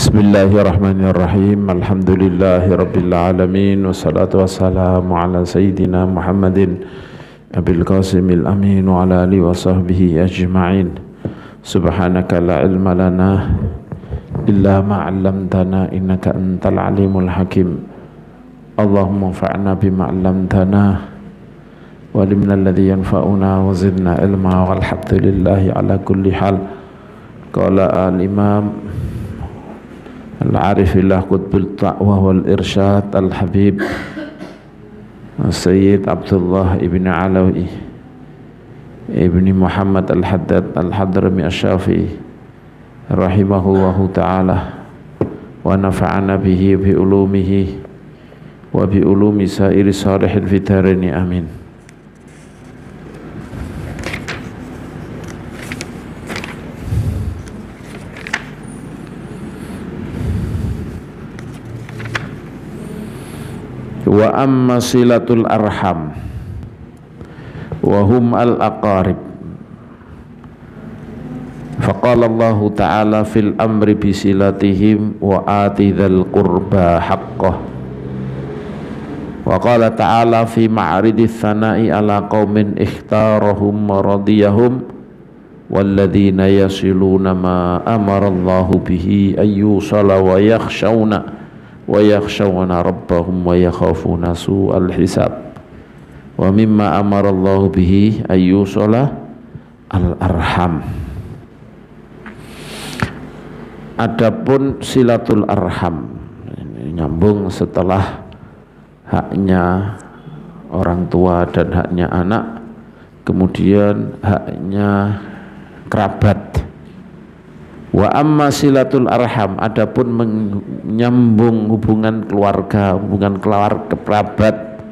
Bismillahirrahmanirrahim. Alhamdulillahi alamin. Wassalatu wassalamu ala sayyidina Muhammadin Abil Qasimil Amin wa ala alihi wa sahbihi ajma'in. Subhanaka la ilma lana illa ma 'allamtana innaka antal alimul hakim. Allahumma anfa'na bima 'allamtana wa alimna alladhi yanfa'una wa zidna ilma walhamdulillahi ala kulli hal. Qala al-imam Al-Arifillah Qutbul Ta'wah wal Irsyad Al-Habib Sayyid Abdullah ibn Alawi ibn Muhammad Al-Haddad Al-Hadrami Asy-Syafi'i rahimahullahu ta'ala wa nafa'ana bihi bi ulumihi wa bi ulumi sairi salihin fitarini amin. Wa amma silatul arham wa hum al-aqarib faqala Allah ta'ala fil amri bisilatihim wa ati dzal qurba haqqah wa qala ta'ala fi ma'ridis sana'i ala qaumin ikhtarahum wa radiyahum walladzina yasiluna ma amara Allah bihi ayyusala wa yakhshawna rabbahum wa yakhafuna su'al hisab wa mimma amara Allah bihi ayyusala al-arham. Adapun silatul arham ini nyambung setelah haknya orang tua dan haknya anak, kemudian haknya kerabat. Wa amma silatul arham, adapun menyambung hubungan keluarga, hubungan kerabat,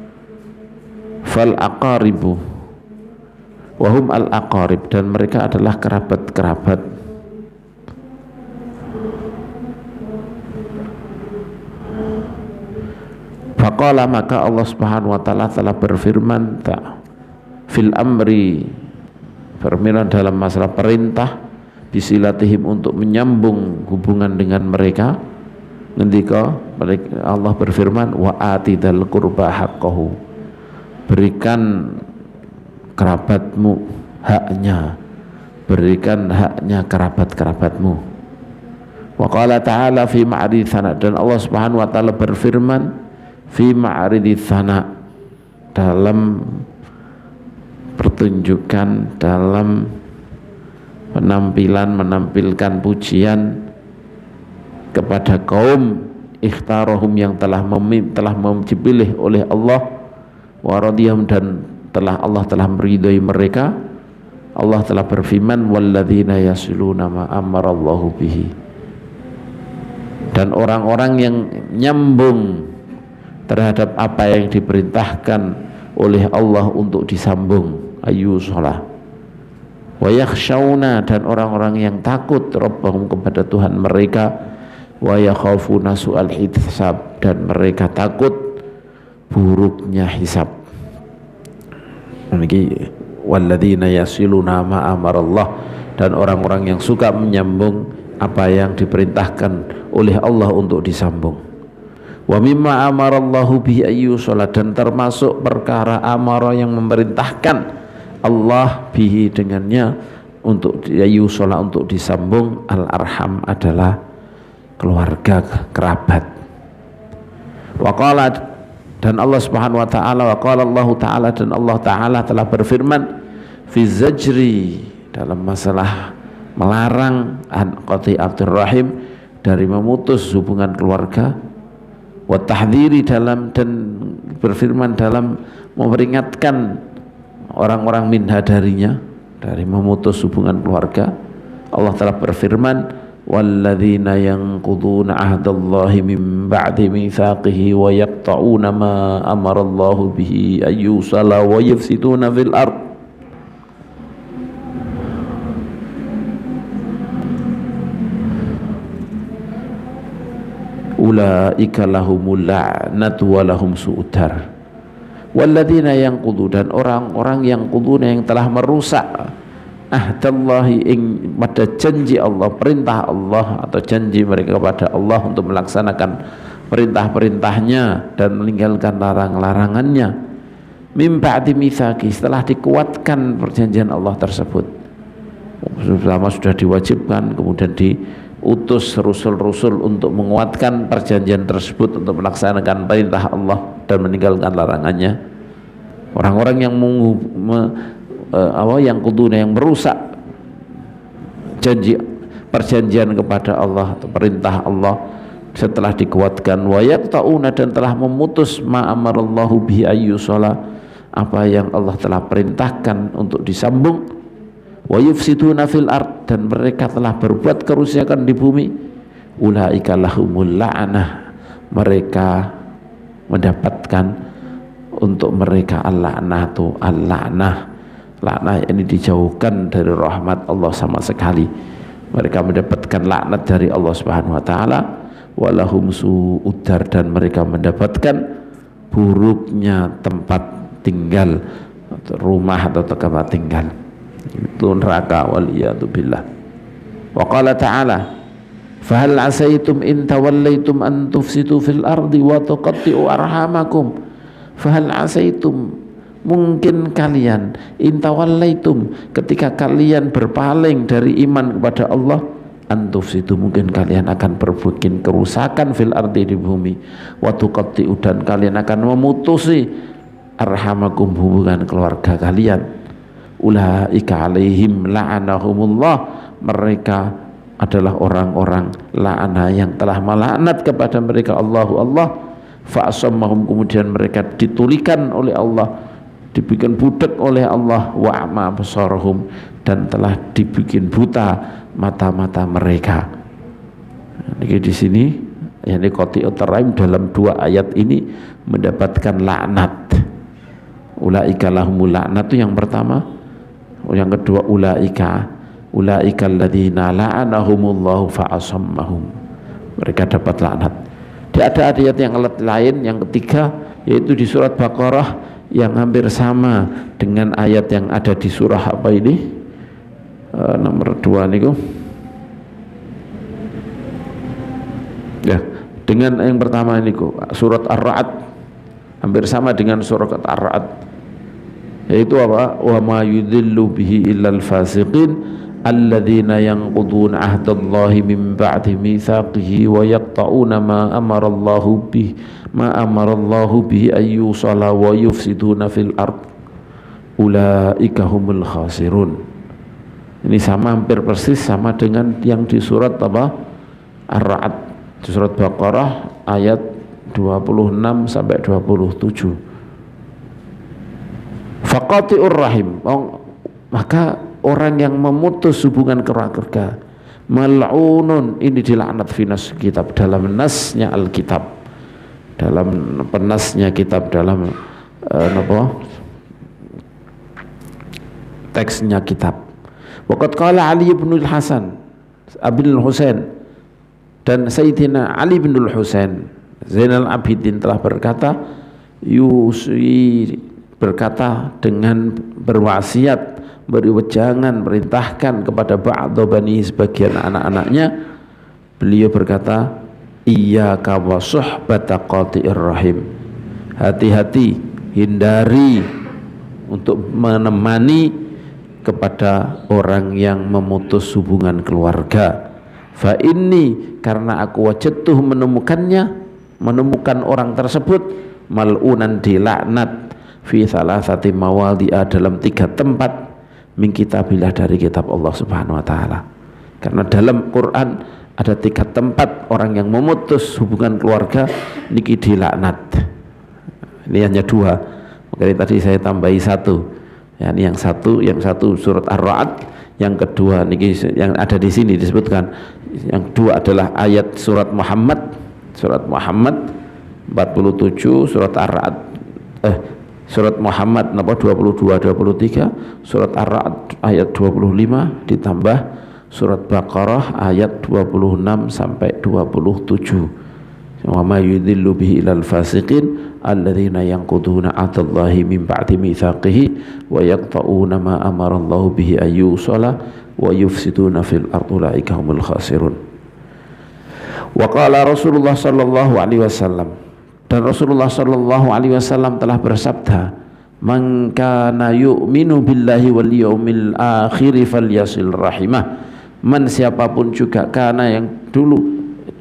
fal aqaribu wa hum al aqarib, dan mereka adalah kerabat-kerabat. Faqala, maka Allah Subhanahu wa taala telah berfirman fil amri, firman dalam masalah perintah bisilatihim, untuk menyambung hubungan dengan mereka. Ngendika Allah berfirman wa atidal qurba haqqahu, berikan kerabatmu haknya, berikan haknya kerabat-kerabatmu. Wa qala ta'ala fi ma'ridits sana, dan Allah Subhanahu wa taala berfirman fi ma'ridits sana, dalam pertunjukan, dalam menampilkan pujian kepada kaum ikhtarahum yang telah dipilih oleh Allah, wa radiyahum, dan Allah telah meridhai mereka. Allah telah berfirman walladzina yasiluna ma amarallahu bihi, dan orang-orang yang nyambung terhadap apa yang diperintahkan oleh Allah untuk disambung, ayyushalah. Wa yakhshawna, dan orang-orang yang takut rabbahum, kepada Tuhan mereka, wa yakhafuna su'al hisab, dan mereka takut buruknya hisab. Ini walladzina yasiluna ma amarallah, dan orang-orang yang suka menyambung apa yang diperintahkan oleh Allah untuk disambung. Wa mimma amarallahu bihi ayyusala, dan termasuk perkara amara yang memerintahkan Allah bihi dengannya untuk yushola, untuk disambung, al-arham adalah keluarga kerabat. Wa qala, dan Allah Subhanahu wa taala, wa qala Allah taala, dan Allah taala telah berfirman fi zajri, dalam masalah melarang an qati'atur rahim, dari memutus hubungan keluarga, wa tahdhiri, dan berfirman dalam memperingatkan orang-orang minha darinya, dari memutus hubungan keluarga. Allah telah berfirman walladzina yanquduna ahdallahi min ba'di mitsaqihi wa yaqta'una ma amarallahu bihi ayyusala wa yufsiduna fil ard ulaika lahumul la'natu wa lahum su'udar. Walladzina yanqudu, dan orang-orang yang kuduna, yang telah merusak ahdallahi ing pada janji Allah, perintah Allah atau janji mereka kepada Allah untuk melaksanakan perintah-perintahnya dan meninggalkan larang-larangannya, mim ba'di mitsaqi, setelah dikuatkan perjanjian Allah tersebut. Selama sudah diwajibkan, kemudian diutus rasul-rasul untuk menguatkan perjanjian tersebut untuk melaksanakan perintah Allah dan meninggalkan larangannya. Orang-orang yang yang kuduna, yang merusak janji perjanjian kepada Allah atau perintah Allah setelah dikuatkan, wa yaqta'una, dan telah memutus ma amarallahu bihi ayyusala, apa yang Allah telah perintahkan untuk disambung, wa yufsiduna fil ard, dan mereka telah berbuat kerusakan di bumi, ulaika lahumul la'nah, mereka mendapatkan untuk mereka al-la'natu, al-la'nah. Laknat ini dijauhkan dari rahmat Allah sama sekali. Mereka mendapatkan laknat dari Allah Subhanahu wa taala, walahum su'udar, dan mereka mendapatkan buruknya tempat tinggal atau rumah atau tempat tinggal, itu neraka, waliyadzubillah. Wa qala ta'ala, fahal asaitum in tawallaitum an tufsidu fil ardi wa tuqatti'u arhamakum. Fahal asaitum, mungkin kalian, intawallaitum, ketika kalian berpaling dari iman kepada Allah, antuf itu mungkin kalian akan berbuat kerusakan fil ardi, di bumi, wa tuqatti'u, dan kalian akan memutusi arhamakum, hubungan keluarga kalian. Ulaika alaihim la'anahumullah, mereka adalah orang-orang la'ana yang telah melaknat kepada mereka Allah. Fa'asammahum, kemudian mereka ditulikan oleh Allah, dibikin budak oleh Allah, wa'ma absarahum, dan telah dibikin buta mata-mata mereka. Jadi di sini yakni qati'ut rahim dalam dua ayat ini mendapatkan laknat. Ulaika lahumul laknat, itu yang pertama. Yang kedua, ulaika alladzina la'anahumullahu fa'asammahum, mereka dapat laknat. Ada ayat yang lain, yang ketiga, yaitu di surat Baqarah, yang hampir sama dengan ayat yang ada di surah apa ini, nomor 2 niku ya, dengan yang pertama niku surat Ar-Ra'd, hampir sama dengan surat Ar-Ra'd, yaitu apa, wa ma yudhillu bihi illal fasiqin alladzina yanquduna ahdallahi min ba'di mitsaqihi wa yaqta'una ma amarallahu bihi ayyusala wa yufsiduna fil ard ulaika humul khasirun. Ini sama, hampir persis sama dengan yang di surat apa, Ar-Ra'd, di surat Baqarah ayat 26 sampai 27. Faqati'ur rahim, maka orang yang memutus hubungan keluarga, mal'unun, ini dilaknat finas kitab, dalam nasnya Alkitab, dalam penasnya kitab, dalam teksnya kitab. Waqad qala Ali bin Hasan Abil Husain, dan Sayyidina Ali bin Husain Zainal Abidin telah berkata, berkata dengan berwasiat, beri wejangan, perintahkan kepada ba'dhu bani, sebagian anak-anaknya. Beliau berkata, iyyaka wa suhbata qati'ir rahim, hati-hati, hindari untuk menemani kepada orang yang memutus hubungan keluarga. Fa inni, karena aku wajadtuh, menemukan orang tersebut, mal'unan, dilaknat, fi salasati mawadhi'a, dalam 3 tempat, min kitabillah, dari kitab Allah Subhanahu wa taala. Karena dalam Quran ada 3 tempat orang yang memutus hubungan keluarga niki dilaknat. Ini hanya 2. Makanya tadi saya tambahi 1. Ya, ini yang satu surat Ar-Ra'd, yang kedua niki yang ada di sini disebutkan. Yang 2 adalah ayat surat Muhammad 47, surat Ar-Ra'd surat Muhammad 22-23, surat Ar-Ra'd ayat 25, ditambah surat Baqarah ayat 26 sampai 27. Wa ma yudhillu bihi ilal fasiqin alladzina yanquduna 'ahdallahi min ba'di mitsaqihi wa yaqta'una ma amarallahu bihi ayyusala wa yufsiduna fil ardi ulaika humul khasirun. Wa qala Rasulullah sallallahu alaihi wasallam, dan Rasulullah sallallahu alaihi wasallam telah bersabda, man kana yu'minu billahi wal yawmil akhir falyasil rahimah. Man, siapapun juga, kana yang dulu,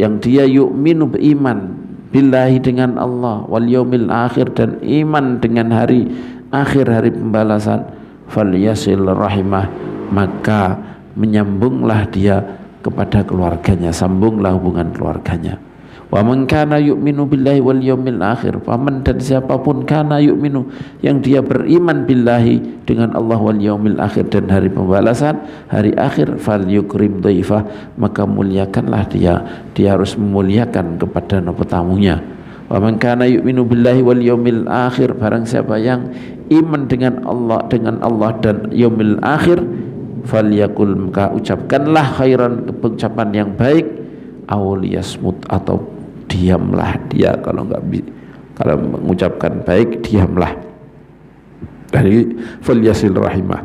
yang dia yu'minu, beriman, billahi dengan Allah, wal yaumil akhir, dan iman dengan hari akhir, hari pembalasan, falyasil rahimah, maka menyambunglah dia kepada keluarganya, sambunglah hubungan keluarganya. Wa man kana yu'minu billahi wal yaumil akhir, faman, dan siapapun kana yu'minu, yang dia beriman billahi, dengan Allah, wal yaumil akhir, dan hari pembalasan, hari akhir, falyukrim dhaifah, maka muliakanlah dia harus memuliakan kepada tamunya. Wa man kana yu'minu billahi wal yaumil akhir, barang siapa yang iman dengan Allah dan yaumil akhir, falyakul, maka ucapkanlah khairan, ucapan yang baik, aw liyasmut, atau diamlah dia. Kalau mengucapkan baik, diamlah. Dari falyasil rahimah.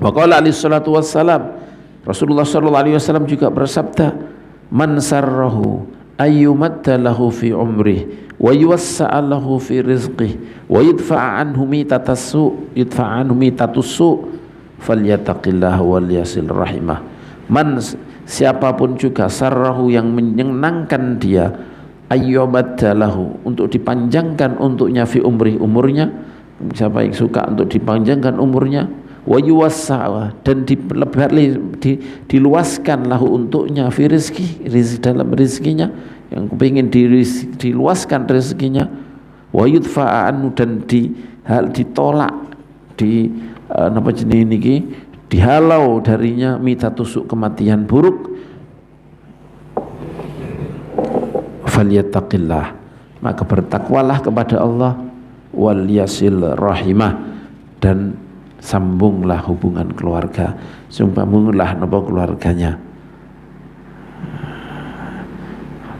Wa qala alaihi salatu wassalam, Rasulullah sallallahu alaihi wasallam juga bersabda, man sarrahu ayyumatta lahu fi umrih wa yuwassa'a lahu fi rizqih wa yudfa'a anhu mitatussu falyattaqillaha wal yasil rahimah. Man, siapapun juga, sarrahu, yang menyenangkan dia, ayyubaddalahu, untuk dipanjangkan untuknya, fi umurnya, siapa yang suka untuk dipanjangkan umurnya, wa yuwassa'a, dan diluaskan lahu untuknya, fi rizki, dalam rizkinya, yang kepingin diluaskan rizkinya, wa yudfa'a anhu, dan ditolak, dihalau darinya, mitatusuk, kematian buruk, falyattaqillah, maka bertakwalah kepada Allah, wal yasil rahimah, dan sambunglah hubungan keluarga, sambunglah keluarganya.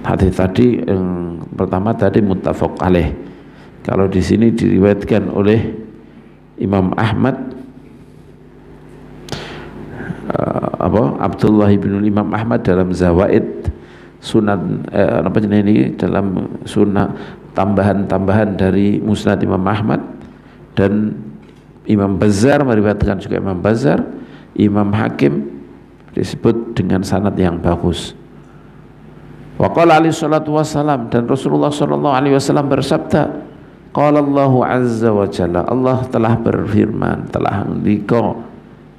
Hadis tadi yang pertama tadi muttafaq alaih. Kalau di sini diriwayatkan oleh Imam Ahmad, Abdullah bin Imam Ahmad dalam Zawaid Sunan dalam sunnah, tambahan-tambahan dari Musnad Imam Ahmad, dan Imam Bazzar meriwayatkan juga, Imam Bazzar, Imam Hakim, disebut dengan sanad yang bagus. Wa qala alaihi salatu wassalam, dan Rasulullah sallallahu alaihi wasallam bersabda, qala Allahu azza wa jalla, Allah telah berfirman, telah ngendika,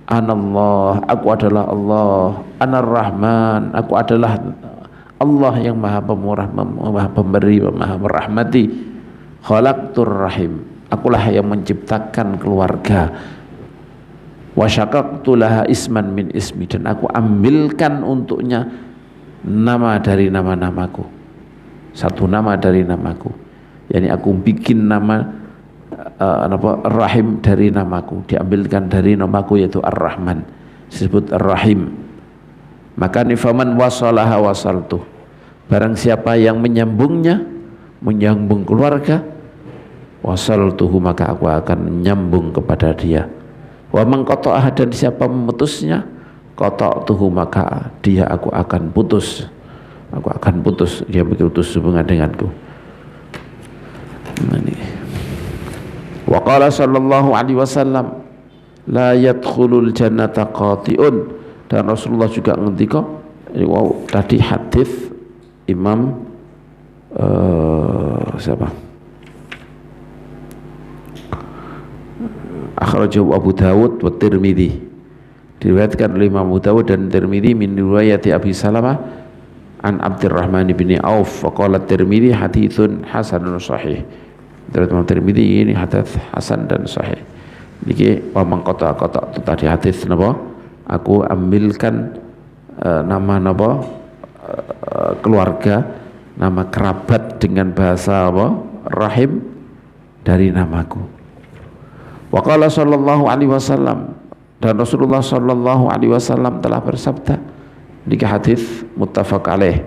anallah, aku adalah Allah, anar rahman, aku adalah Allah yang maha pemurah, maha pemberi, maha merahmati, khalaqtur rahim, akulah yang menciptakan keluarga, wa syaqaqtu laha isman min ismi, dan aku ambilkan untuknya nama dari nama-namaku, satu nama dari namaku, yakni aku bikin nama Rahim dari namaku, diambilkan dari namaku, yaitu Ar-Rahman, disebut Ar-Rahim. Maka nifaman wasalaha wasaltuh, barang siapa yang menyambungnya, menyambung keluarga, wasaltuhu, maka aku akan menyambung kepada dia. Wa man qata'aha, dan siapa memutusnya, qata'tuhu, maka dia aku akan putus, dia putus hubungan denganku. Wa qala sallallahu alaihi wasallam, la yadkhulul jannata qati'un, dan Rasulullah juga ngendika, tadi hadis Imam siapa? Akhrajahu Abu Dawud wa Tirmidzi, diriwayatkan oleh Imam Abu Dawud dan Tirmidzi min riwayati Abi Salamah an Abdurrahman bin Auf, wa qala Tirmidzi haditsun hasanun sahih. Dari Imam Tirmidzi ini hadits hasan dan sahih. Niki wa man qata itu tadi hadis napa? Aku ambilkan nama keluarga, nama kerabat dengan bahasa rahim dari namaku. Wa qala sallallahu alaihi wasallam, dan Rasulullah sallallahu alaihi wasallam telah bersabda, di hadis muttafaq alaih,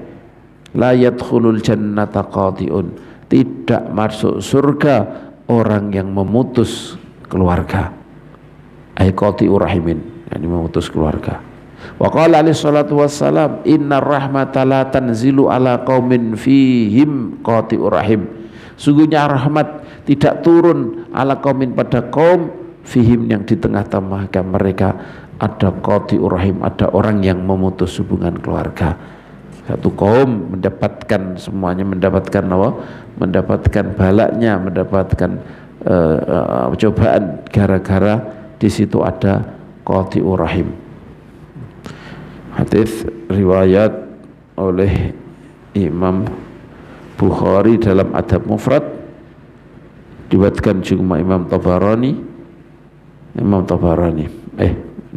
la yadkhulul jannata qati'un, tidak masuk surga orang yang memutus keluarga. Ai qati'ur rahimin, yani memutus keluarga. Wa qala alaihi salatu wassalam, inna rahmata la tanzilu ala qaumin fihim qati'ur rahim. Sungguhnya rahmat tidak turun ala qaumin pada kaum fihim yang di tengah-tengah mereka ada qati'ur rahim, ada orang yang memutus hubungan keluarga. Satu kaum mendapatkan semuanya, mendapatkan apa? Mendapatkan balaknya, mendapatkan cobaan gara-gara di situ ada qati'ur rahim. Hadis riwayat oleh Imam Bukhari dalam Adab Mufrad, diriwayatkan juga Imam Tabarani.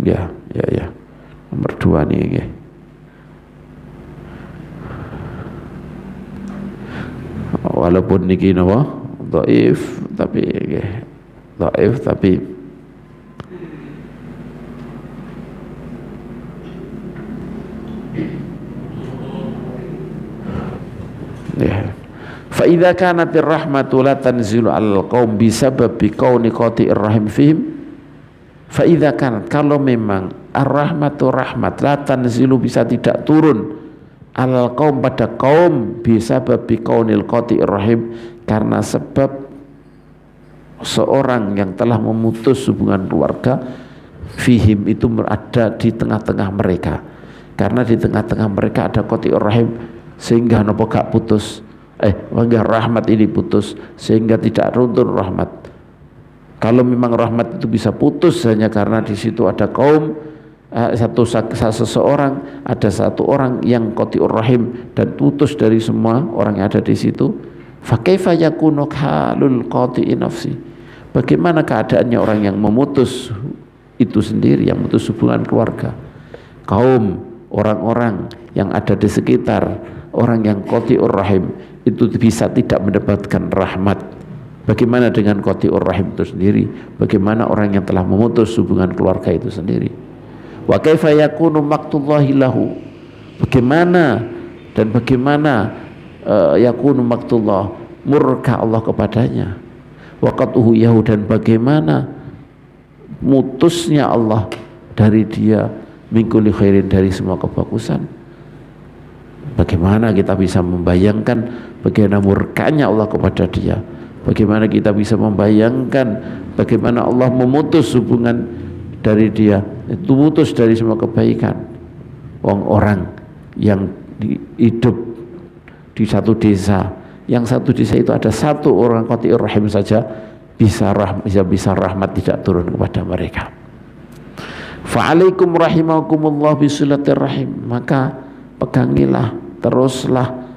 Ya, nomor 2 nih ya. Walaupun niki napa dhaif tapi ya. Fa idza kanat ar-rahmatu la tanzilu 'alal qaum bisababi kauni qati'ir rahim fihim. Fa idza kanat, kalau memang ar-rahmatu rahmat la tanzilu bisa tidak turun alal kaum pada kaum bisababi kaunil qati'ir rahim, karena sebab seorang yang telah memutus hubungan keluarga, fihim itu ada di tengah-tengah mereka, karena di tengah-tengah mereka ada qati'ur rahim, sehingga nopo gak putus enggak rahmat ini putus, sehingga tidak runtuh rahmat. Kalau memang rahmat itu bisa putus hanya karena di situ ada kaum seseorang, ada satu orang yang qati'ur rahim dan putus dari semua orang yang ada di situ, fa kaifa yakunu halul qati'i nafsi, bagaimana keadaannya orang yang memutus itu sendiri, yang memutus hubungan keluarga. Kaum orang-orang yang ada di sekitar orang yang qati'ur rahim itu bisa tidak mendapatkan rahmat. Bagaimana dengan qati'ur rahim itu sendiri? Bagaimana orang yang telah memutus hubungan keluarga itu sendiri? Wa kaifa yakunu maqtullahi lahu, bagaimana yakunu maqtullah, murka Allah kepadanya, wa qatuhu yahu, dan bagaimana mutusnya Allah dari dia min kulli khairin, dari semua kebagusan. Bagaimana kita bisa membayangkan bagaimana murkanya Allah kepada dia? Bagaimana kita bisa membayangkan bagaimana Allah memutus hubungan dari dia, itu putus dari semua kebaikan. Orang yang hidup di satu desa, yang satu desa itu ada satu orang qati'ur rahim saja, bisa rahmat tidak turun kepada mereka. Fa'alaikum rahimakumullah bisilatir rahim, maka pegangilah, teruslah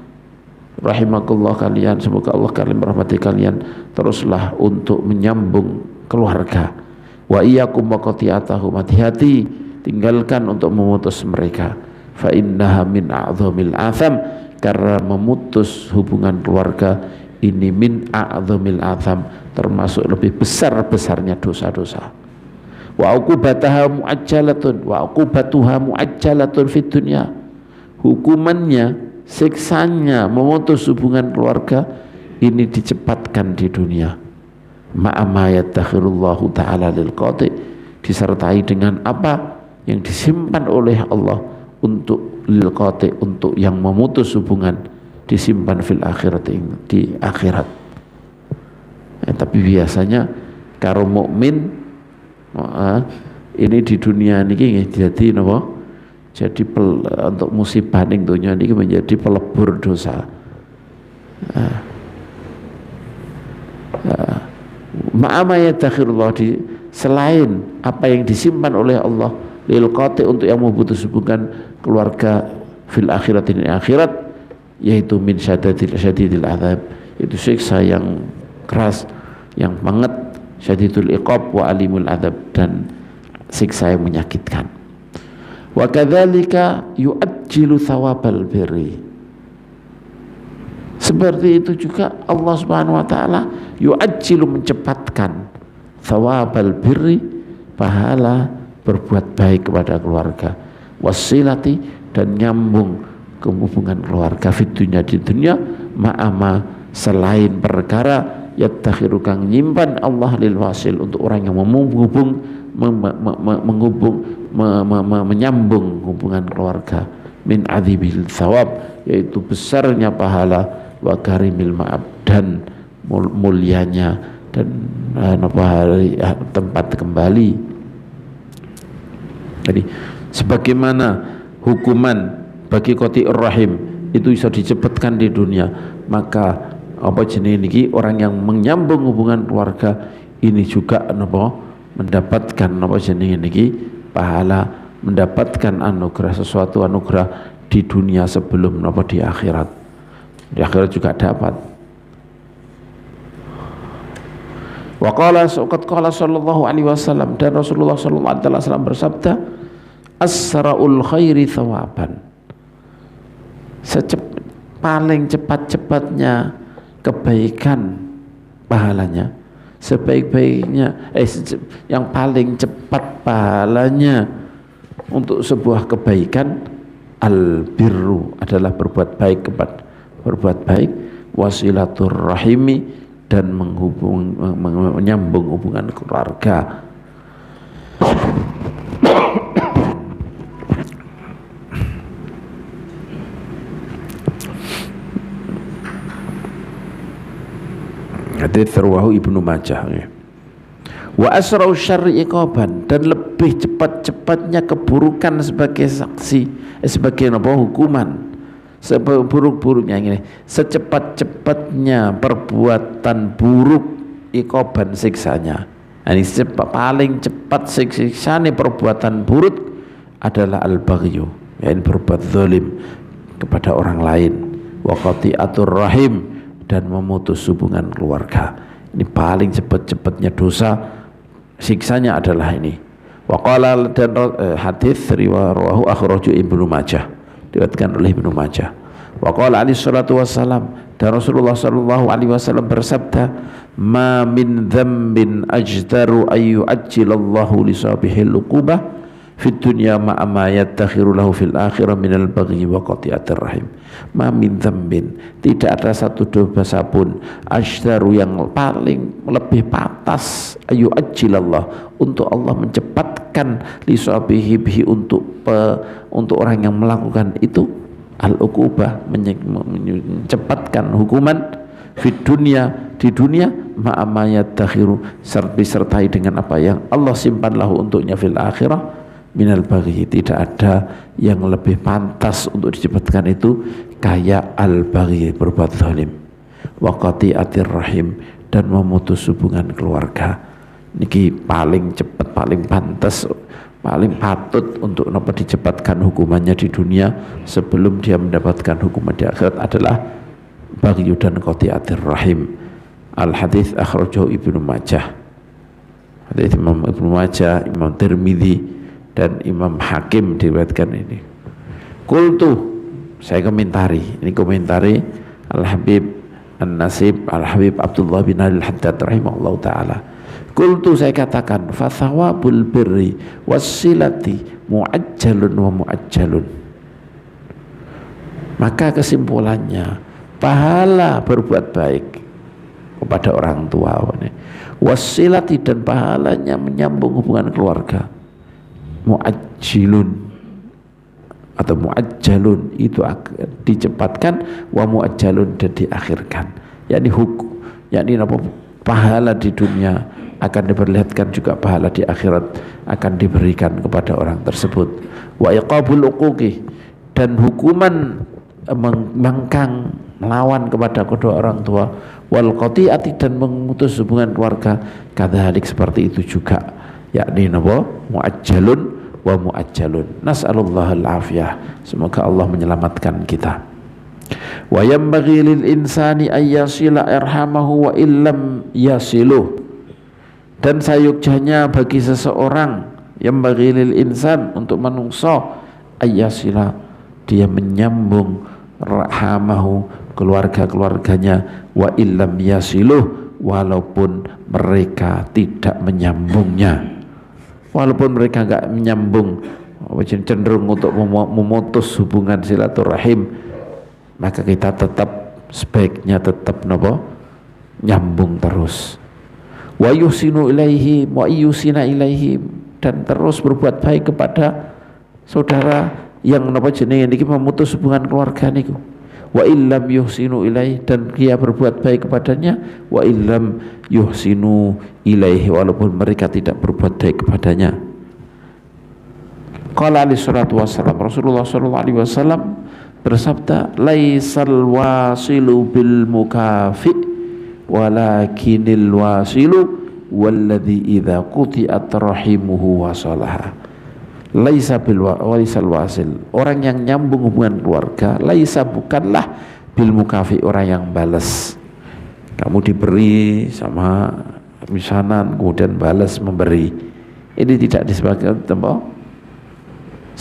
rahimakumullah kalian, semoga Allah kalian merahmati kalian, teruslah untuk menyambung keluarga. Wa iyyakum wa qati'atahum, hati-hati tinggalkan untuk memutus mereka. Fa innaha min a'dhamil atham, karena memutus hubungan keluarga ini min a'dhamil atham, termasuk lebih besar-besarnya dosa-dosa. Wa uqubatuha mu'ajjalatun fid dunya, hukumannya, siksanya memutus hubungan keluarga ini dicepatkan di dunia. Ma'ama yatakhirullahu ta'ala lil qati', disertai dengan apa yang disimpan oleh Allah untuk lil qati', untuk yang memutus hubungan, disimpan fil akhirat, di akhirat. Tapi biasanya karo mukmin ini di dunia niki jadi napa? Jadi untuk musibah ning dunia niki menjadi pelebur dosa. Ma'ama yatakhirullah, selain apa yang disimpan oleh Allah lil qati', untuk yang memutus hubungan keluarga fil akhirat, ini akhirat, yaitu min syadidil azab, itu siksa yang keras, yang banget, syadidul iqab wa alimul azab, dan siksa yang menyakitkan. Wa kadzalika yu'ajjilu thawabal birri, seperti itu juga Allah Subhanahu wa taala yu'ajjilu, mencepatkan, thawabal birri, pahala berbuat baik kepada keluarga, wasilati, dan nyambung ke hubungan keluarga, fid dunya, di dunia, ma'ama, selain perkara yattakhiru kang nyimpan Allah lil wasil untuk orang yang menghubung menyambung hubungan keluarga, min adzibil thawab, yaitu besarnya pahala, wa karimil ma'ab, dan mulianya dan tempat kembali. Jadi sebagaimana hukuman bagi qati'ur rahim itu bisa dicepatkan di dunia, maka orang yang menyambung hubungan keluarga ini juga mendapatkan pahala, mendapatkan anugerah, sesuatu anugerah di dunia sebelum di akhirat. Di akhirat juga dapat. Wa qala sallallahu alaihi wasallam, dan Rasulullah sallallahu alaihi wasallam bersabda, asraul khairi thawaban, paling cepat-cepatnya kebaikan pahalanya, sebaik-baiknya yang paling cepat pahalanya untuk sebuah kebaikan, al-birru adalah berbuat baik, wasilatur rahimi, dan menyambung hubungan keluarga. Hadits rawahu Ibnu Majah. Wa asra'u syarri iqaban, dan lebih cepat-cepatnya keburukan sebagai saksi, sebagai hukuman, seburuk-buruknya ini, secepat-cepatnya perbuatan buruk iqaban, siksanya. Ini paling cepat siksanya perbuatan buruk adalah al-baghyu, yaitu berbuat zalim kepada orang lain, wa qati'atur rahim, dan memutus hubungan keluarga. Ini paling cepat-cepatnya dosa, siksanya adalah ini. Wa qala, dan hadis riwayahu akhraju Ibnu Majah, diriwayatkan oleh Ibnu Majah. Wa qala alaihi salatu wassalam, dan Rasulullah sallallahu alaihi wasallam bersabda, ma min dzambin ajdaru ayu ajjilallahu li sabihil uqubah fid dunya ma ma yattakhiru lahu fil akhirah minal baghi wa qati'atir rahim. Ma min dzambin, tidak ada satu dosa pun, ajdaru, yang paling lebih pantas, ayu ajjilallah, untuk Allah mencepatkan li sabihi, untuk orang yang melakukan itu, al-uqubah, mencepatkan hukuman, fid dunya, di dunia, ma'amayat takhiru, disertai dengan apa yang Allah simpan lahu untuknya fil akhirah, minal baghi. Tidak ada yang lebih pantas untuk dicepatkan itu kayak al-baghi, berbuat zalim, wa qati'atir rahim, dan memutus hubungan keluarga. Niki paling cepat, paling pantas, paling patut untuk dicepatkan hukumannya di dunia sebelum dia mendapatkan hukuman di akhirat adalah baghyu dan qati'atir rahim. Al-hadits akhrajahu Ibnu Majah, hadits Imam Ibnu Majah, Imam Tirmidzi, dan Imam Hakim diriwayatkan ini. Qultu, saya komentari, ini komentari Al-Habib An-Nasib, Al-Habib Abdullah bin Al-Haddad rahimahullah ta'ala. Qultu, saya katakan, fa thawabul birri wassilati muajjalun wa muajjalun. Maka kesimpulannya, pahala berbuat baik kepada orang tua, wassilati, dan pahalanya menyambung hubungan keluarga, muajjilun atau muajjalun, itu dicepatkan, wa muajjalun, dan diakhirkan, yakni pahala di dunia akan diperlihatkan, juga pahala di akhirat akan diberikan kepada orang tersebut. Wa iqabul uquqi, dan hukuman mengkang, melawan kepada kedua orang tua, wal qati'ati, dan memutus hubungan keluarga, kadzalik, seperti itu juga, yakni muajjalun wa muajjalun. Nas'alullah al-afiyah, semoga Allah menyelamatkan kita. Wa yanbaghi lil insani ayyasila irhamahu wa illam yasiluh, dan sayugjanya bagi seseorang, yanbaghi lil insan, untuk manungsa, ayyasila, dia menyambung rahamahu, keluarga-keluarganya, wa illam yasiluh, walaupun mereka tidak menyambungnya, walaupun mereka enggak menyambung, cenderung untuk memutus hubungan silaturahim, maka kita tetap sebaiknya tetap napa nyambung terus. Wa yusinu ilaihim wa yusina ilaihim, dan terus berbuat baik kepada saudara yang napa jenenge niki memutus hubungan keluarga niku. Wa illam yuhsinu ilaih, dan dia berbuat baik kepadanya. Wa illam yuhsinu ilaihi, walaupun mereka tidak berbuat baik kepadanya. Qala alaihi salatu wassalam, Rasulullah sallallahu alaihi wasallam bersabda, laisal wasilu bil mukafi walakinil wasilu walladhi idza quti'at rahimuhu wasalaha. Laisa bil walisal wasil, orang yang nyambung hubungan keluarga. Laisa, bukanlah bil mukafi, orang yang balas. Kamu diberi sama misanan kemudian balas memberi, ini tidak disebutkan tempat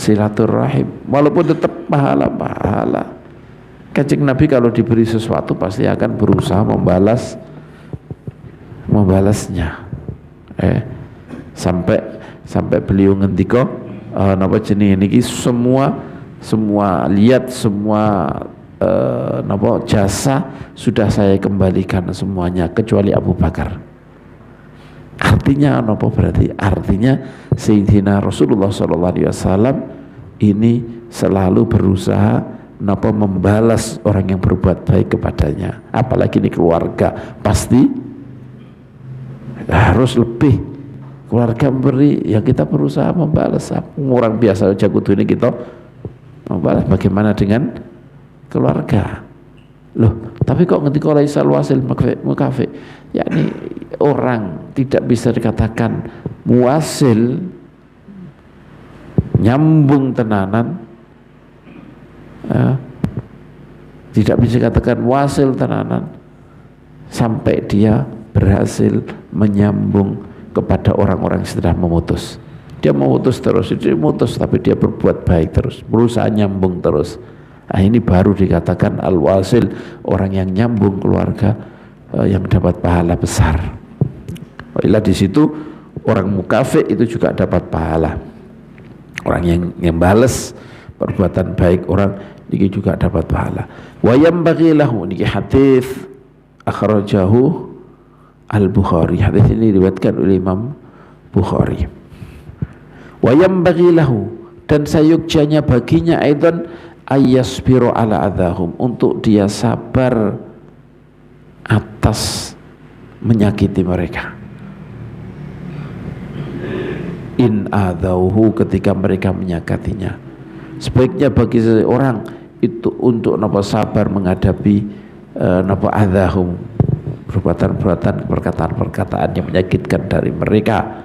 silaturahim, walaupun tetap pahala. Kanjeng Nabi kalau diberi sesuatu pasti akan berusaha membalasnya. Sampai beliau ngendika napa jenenge niki semua lihat semua napa jasa sudah saya kembalikan semuanya kecuali Abu Bakar. Artinya napa berarti? Artinya Sayyidina Rasulullah SAW ini selalu berusaha napa membalas orang yang berbuat baik kepadanya, apalagi ini keluarga, pasti harus lebih. Keluarga memberi, ya kita berusaha membalas. Orang biasa aja kudu ini kita membalas, bagaimana dengan keluarga? Loh, tapi kok ngerti kalau laisal wasil mukafi, yakni orang tidak bisa dikatakan muasil, nyambung tenanan, tidak bisa dikatakan wasil tenanan sampai dia berhasil menyambung kepada orang-orang yang sudah memutus. Dia memutus terus, dia memutus, tapi dia berbuat baik terus, berusaha nyambung terus. Nah, ini baru dikatakan al-wasil, orang yang nyambung keluarga, yang dapat pahala besar. Wailah di situ orang mukafi itu juga dapat pahala. Orang yang balas perbuatan baik orang ini juga dapat pahala. Wa yambaghi lahu, niki hadis akhrajahu Al-Bukhari, hadis ini diriwayatkan oleh Imam Bukhari. Wa yambaghi lahu, dan sayukjanya baginya aidan ayyasbiru ala adahum, untuk dia sabar atas menyakiti mereka. In adauhu, ketika mereka menyakitinya. Sebaiknya bagi seseorang itu untuk napa sabar menghadapi napa adahum, perbuatan-perbuatan, perkataan-perkataan yang menyakitkan dari mereka,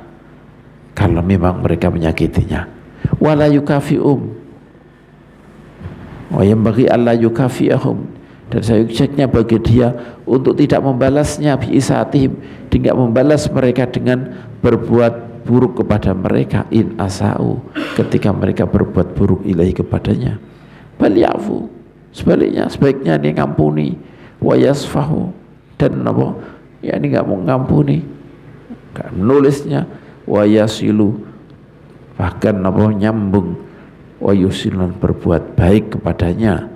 kalau memang mereka menyakitinya. Wala yukafi'um, wa yanbaghi alla yukafi'ahum, dan sayuknya bagi dia untuk tidak membalasnya bi isatihim, tidak membalas mereka dengan berbuat buruk kepada mereka. In asa'u, ketika mereka berbuat buruk ilahi kepadanya. Bal ya'fu, sebaliknya sebaiknya dia ngampuni. Wa yasfahu, dan apa ya, ini nggak mau ngampuni, nulisnya. Wa yasilu, bahkan apa nyambung. Wa yusilan, berbuat baik kepadanya.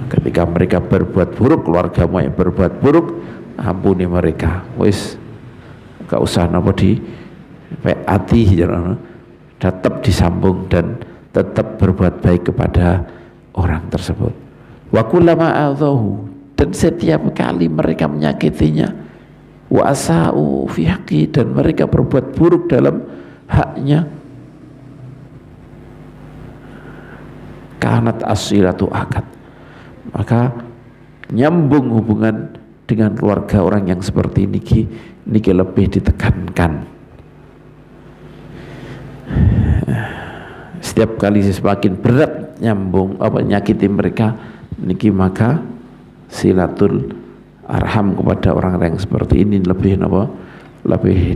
Ketika mereka berbuat buruk, keluargamu yang berbuat buruk, ampuni mereka. Wis gak usah napa di peati, tetap disambung dan tetap berbuat baik kepada orang tersebut. Wa kullama adzahu, dan setiap kali mereka menyakitinya, wa asa'u fi haqqi, dan mereka berbuat buruk dalam haknya, kanat asilatu akad, maka nyambung hubungan dengan keluarga orang yang seperti niki lebih ditekankan. Setiap kali semakin berat nyambung nyakiti mereka niki, maka silatul arham kepada orang-orang yang seperti ini lebih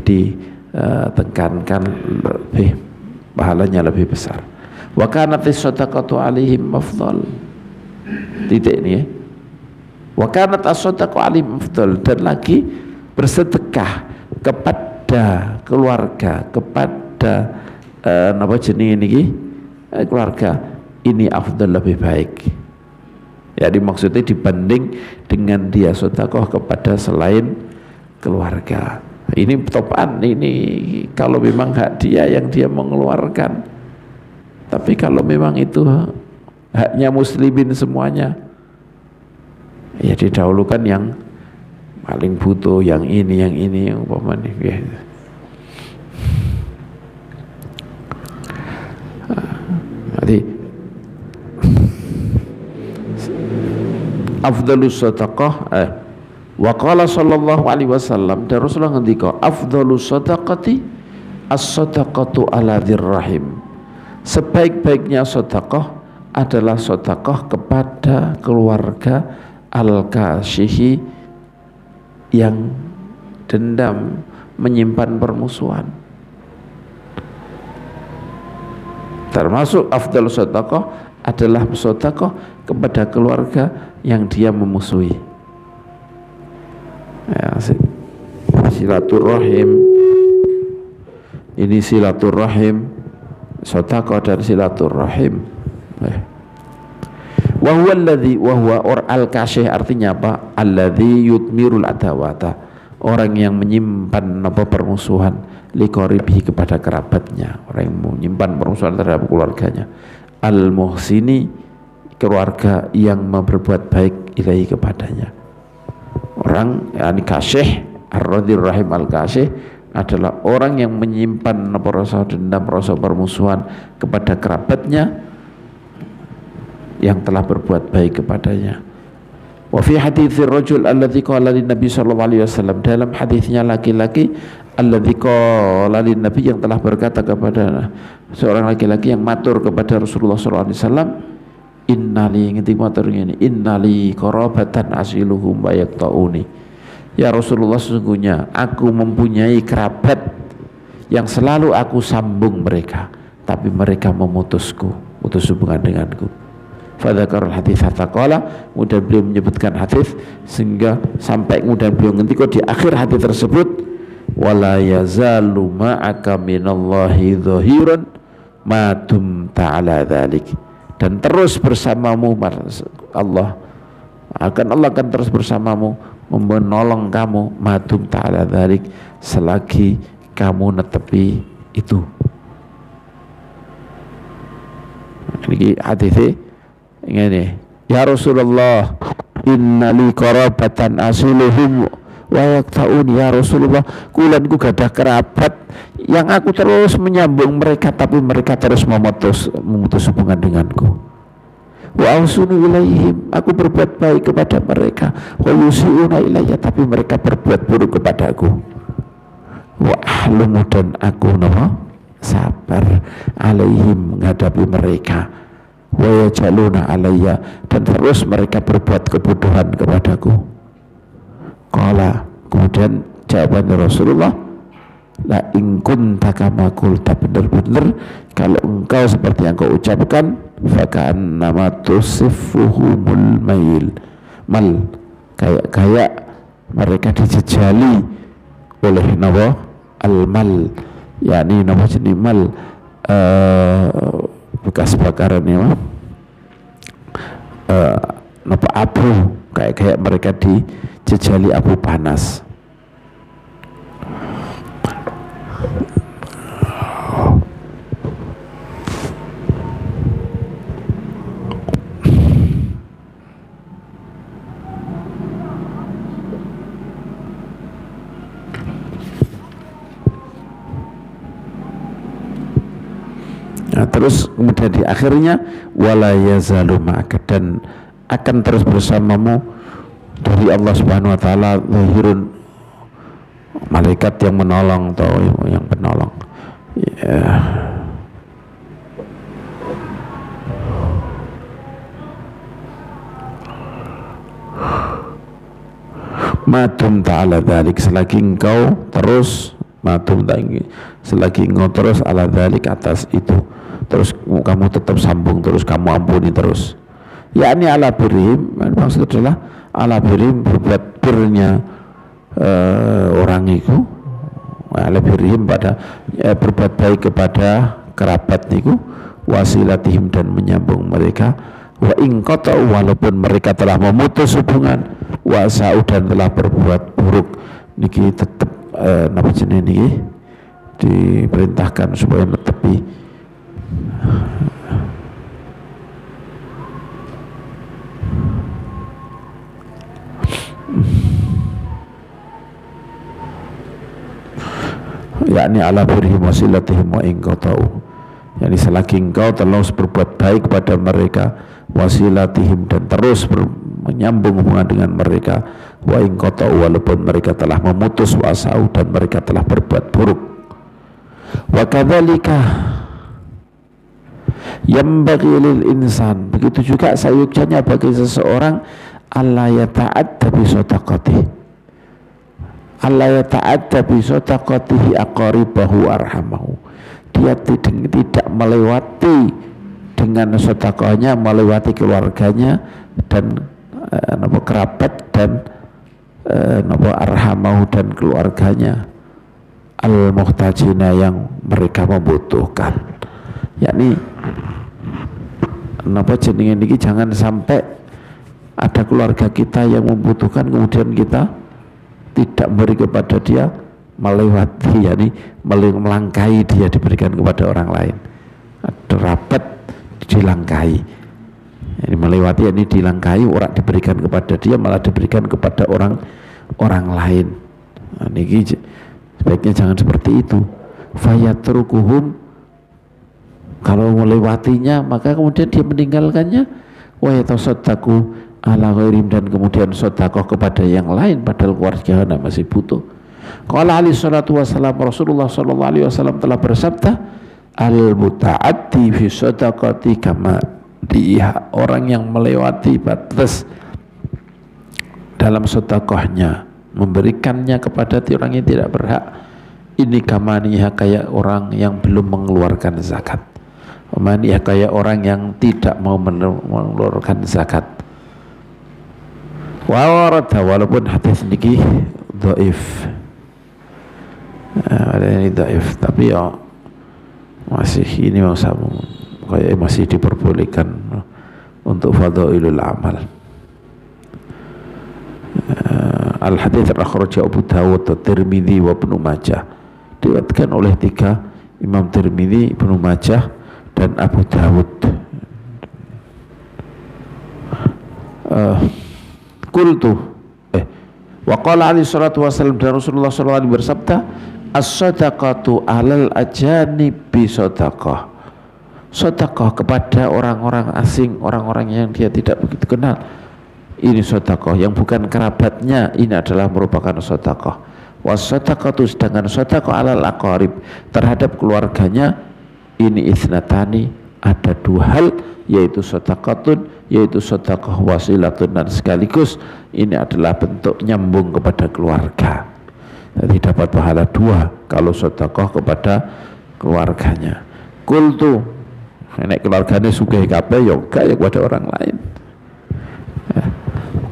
ditekankan, lebih pahalanya lebih besar. Wa kanatis shadaqatu alaihim afdal, titik ini ya. Wa kanat as-shadaqatu alaihim afdal, dan lagi bersedekah kepada keluarga, kepada keluarga ini afdal, lebih baik. Jadi maksudnya dibanding dengan dia sedekah kepada selain keluarga. Ini topan, ini kalau memang hak dia yang dia mengeluarkan. Tapi kalau memang itu haknya muslimin semuanya, ya didahulukan yang paling butuh, yang ini umpamanya ya. Jadi afdhalus sadaqah wa qala sallallahu alaihi wasallam, dan Rasulullah ngendika afdhalus sadaqati as-sadaqatu ala dzirrahim, sebaik-baiknya sedekah adalah sedekah kepada keluarga al-kashihi yang dendam, menyimpan permusuhan. Termasuk afdal sedekah adalah sedekah kepada keluarga yang dia memusuhi. Ya, silaturahim, ini silaturahim, sedekah dan silaturahim. Wa huwa alladhi wa huwa al-kashih, artinya apa? Alladhi yudmirul adawata, orang yang menyimpan apa permusuhan, liqaribihi kepada kerabatnya, orang yang menyimpan permusuhan terhadap keluarganya. Al-muhsini, keluarga yang berbuat baik ilahi kepadanya. Orang yani kashih, ar-radhir rahim al-kashih adalah orang yang menyimpan rasa dendam, rasa permusuhan kepada kerabatnya yang telah berbuat baik kepadanya. Wa fi haditsir rajul alladzi qala lin nabi sallallahu alaihi wasallam, dalam hadisnya laki-laki alladzi qala lin nabi yang telah berkata kepada seorang laki-laki yang matur kepada Rasulullah sallallahu alaihi wasallam, innali, ngerti matur ngene, innali qarabatan asiluhum wa yaqtauni. Ya Rasulullah, sesungguhnya aku mempunyai kerabat yang selalu aku sambung mereka, tapi mereka memutusku, putus hubungan denganku. Fadzakar hadits hatta qala, kemudian beliau menyebutkan hadis sehingga sampai kemudian beliau ngendika di akhir hadis tersebut, wala yazalu ma'aka minallahi dhahiran ma dumta ala dzalik, dan terus bersamamu Allah akan terus bersamamu, menolong kamu, ma dumta ala dzalik, selagi kamu netepi itu. Ini hadis ini, ya Rasulullah, innali qarabatan asiluhum wa yaqtaun, ya Rasulullah, kulanku gadah kerabat yang aku terus menyambung mereka, tapi mereka terus memutus hubungan denganku. Wa ausunu ilaihim, aku berbuat baik kepada mereka, wa yusiuna ilayya, tapi mereka berbuat buruk kepadaku. Wa ahlumu, dan aku sabar alaihim, menghadapi mereka. Wa yajaluna alayya, dan terus mereka berbuat kebodohan kepadaku. Qala, kemudian jawaban Rasulullah, la in kunta kama qulta, benar-benar kalau engkau seperti yang kau ucapkan, faka'annama tusifuhumul mal, kayak mereka dijejali oleh al-mal, yakni jenis mal, bekas bakaran ya, abu, kayak mereka dijejali abu panas. Nah, terus kemudian di akhirnya wala yazalu ma'aka, dan akan terus bersamamu dari Allah Subhanahu wa taala zahirun, malaikat yang menolong atau yang penolong. Ya. Madum ta'ala dzalik, selagi engkau terus selagi engkau terus ala dzalik, atas itu, terus kamu tetap sambung, terus kamu ampuni terus, yakni ala birhim, maksud adalah ala birhim, berbuat birnya orang itu, ala birhim, pada berbuat baik kepada kerabat niku, wasilatihim, dan menyambung mereka, wa in qata'u, walaupun mereka telah memutus hubungan, wa sa'u, dan telah berbuat buruk. Niki tetep napa jenenge niki diperintahkan supaya netepi yakni ala birhim wasilatihim wa in qata'u, yakni selagi engkau terus berbuat baik kepada mereka, wasilatihim, dan terus menyambung hubungan dengan mereka, wa in qata'u, walaupun mereka telah memutus, wasau, dan mereka telah berbuat buruk. Wa kadzalika yambaghi lil insan, begitu juga sayugjanya bagi seseorang alla yata'adda bi shadaqatihi, alla yata'adda bi shadaqatihi aqaribahu arhamahu, dia tidak melewati dengan sedekahnya, melewati keluarganya dan kerabat dan arhamahu, dan keluarganya, al-muhtajina, yang mereka membutuhkan. Yakni jenenge niki jangan sampai ada keluarga kita yang membutuhkan kemudian kita tidak memberi kepada dia, melewati, yakni melangkahi dia, diberikan kepada orang lain. Ada rapat dilangkahi, ini melewati, ini dilangkahi, orang diberikan kepada dia malah diberikan kepada orang lain. Nah, ini sebaiknya jangan seperti itu. Fayatrukuhum, kalau melewatinya maka kemudian dia meninggalkannya. Wa yatasaddaqu ala ghairim, dan kemudian sedekah kepada yang lain padahal keluarganya masih butuh. Qala alaihi salatu wasallam, Rasulullah sallallahu alaihi wasallam telah bersabda, al muta'addi fi shadaqati kama diha, orang yang melewati batas dalam sedekahnya, memberikannya kepada orang yang tidak berhak, ini kamaniha, kayak orang yang belum mengeluarkan zakat, kamaniha, kayak orang yang tidak mau mengeluarkan zakat. Wa warada, walaupun hadis niki dhaif, ini dhaif, tapi ya masih ini kayak masih diperbolehkan untuk fadhailul amal. Al hadits akhraja Abu Dawud, Tirmidzi wa Ibnu Majah, diriwayatkan oleh 3 Imam Tirmidzi, Ibnu Majah, dan Abu Dawud. Qultu wa qala alaihi salatu wasallam, dan Rasulullah sallallahu alaihi bersabda, as-sadaqatu alal ajanibi sadaqah, sedekah kepada orang-orang asing, orang-orang yang dia tidak begitu kenal, ini sedekah. Yang bukan kerabatnya, ini adalah merupakan sedekah. Was-sadaqatu, sedangkan sedekah alal aqarib, terhadap keluarganya, ini isnatani, ada 2 hal, yaitu sedekatun, yaitu sedekah wasilatun, dan sekaligus ini adalah bentuk nyambung kepada keluarga. Jadi dapat pahala 2 kalau sedekah kepada keluarganya. Qultu, nek keluarganya sugih kabeh ya gak ya kepada orang lain.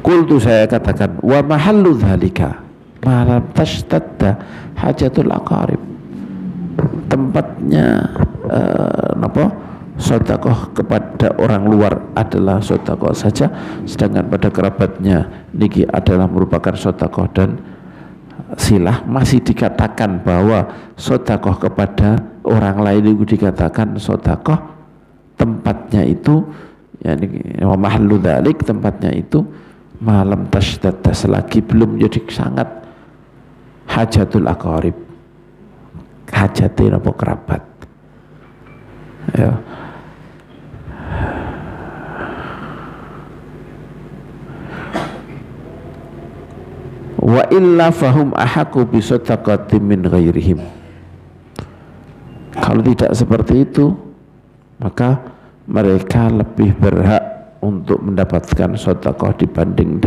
Qultu, saya katakan, wa mahallu dzalika ma lam tashtadda hajatul aqarib, tempatnya sedekah kepada orang luar adalah sedekah saja, sedangkan pada kerabatnya niki adalah merupakan sedekah dan silah. Masih dikatakan bahwa sedekah kepada orang lain itu dikatakan sedekah, tempatnya itu yakni wa mahallu dzalik, tempatnya itu malam tashdadda, selagi belum jadi sangat hajatul aqarib, hajatin apa kerabat ya. Wa illa fahum ahaku bi sadaqati min ghairihim, kalau tidak seperti itu maka mereka lebih berhak untuk mendapatkan sedekah dibanding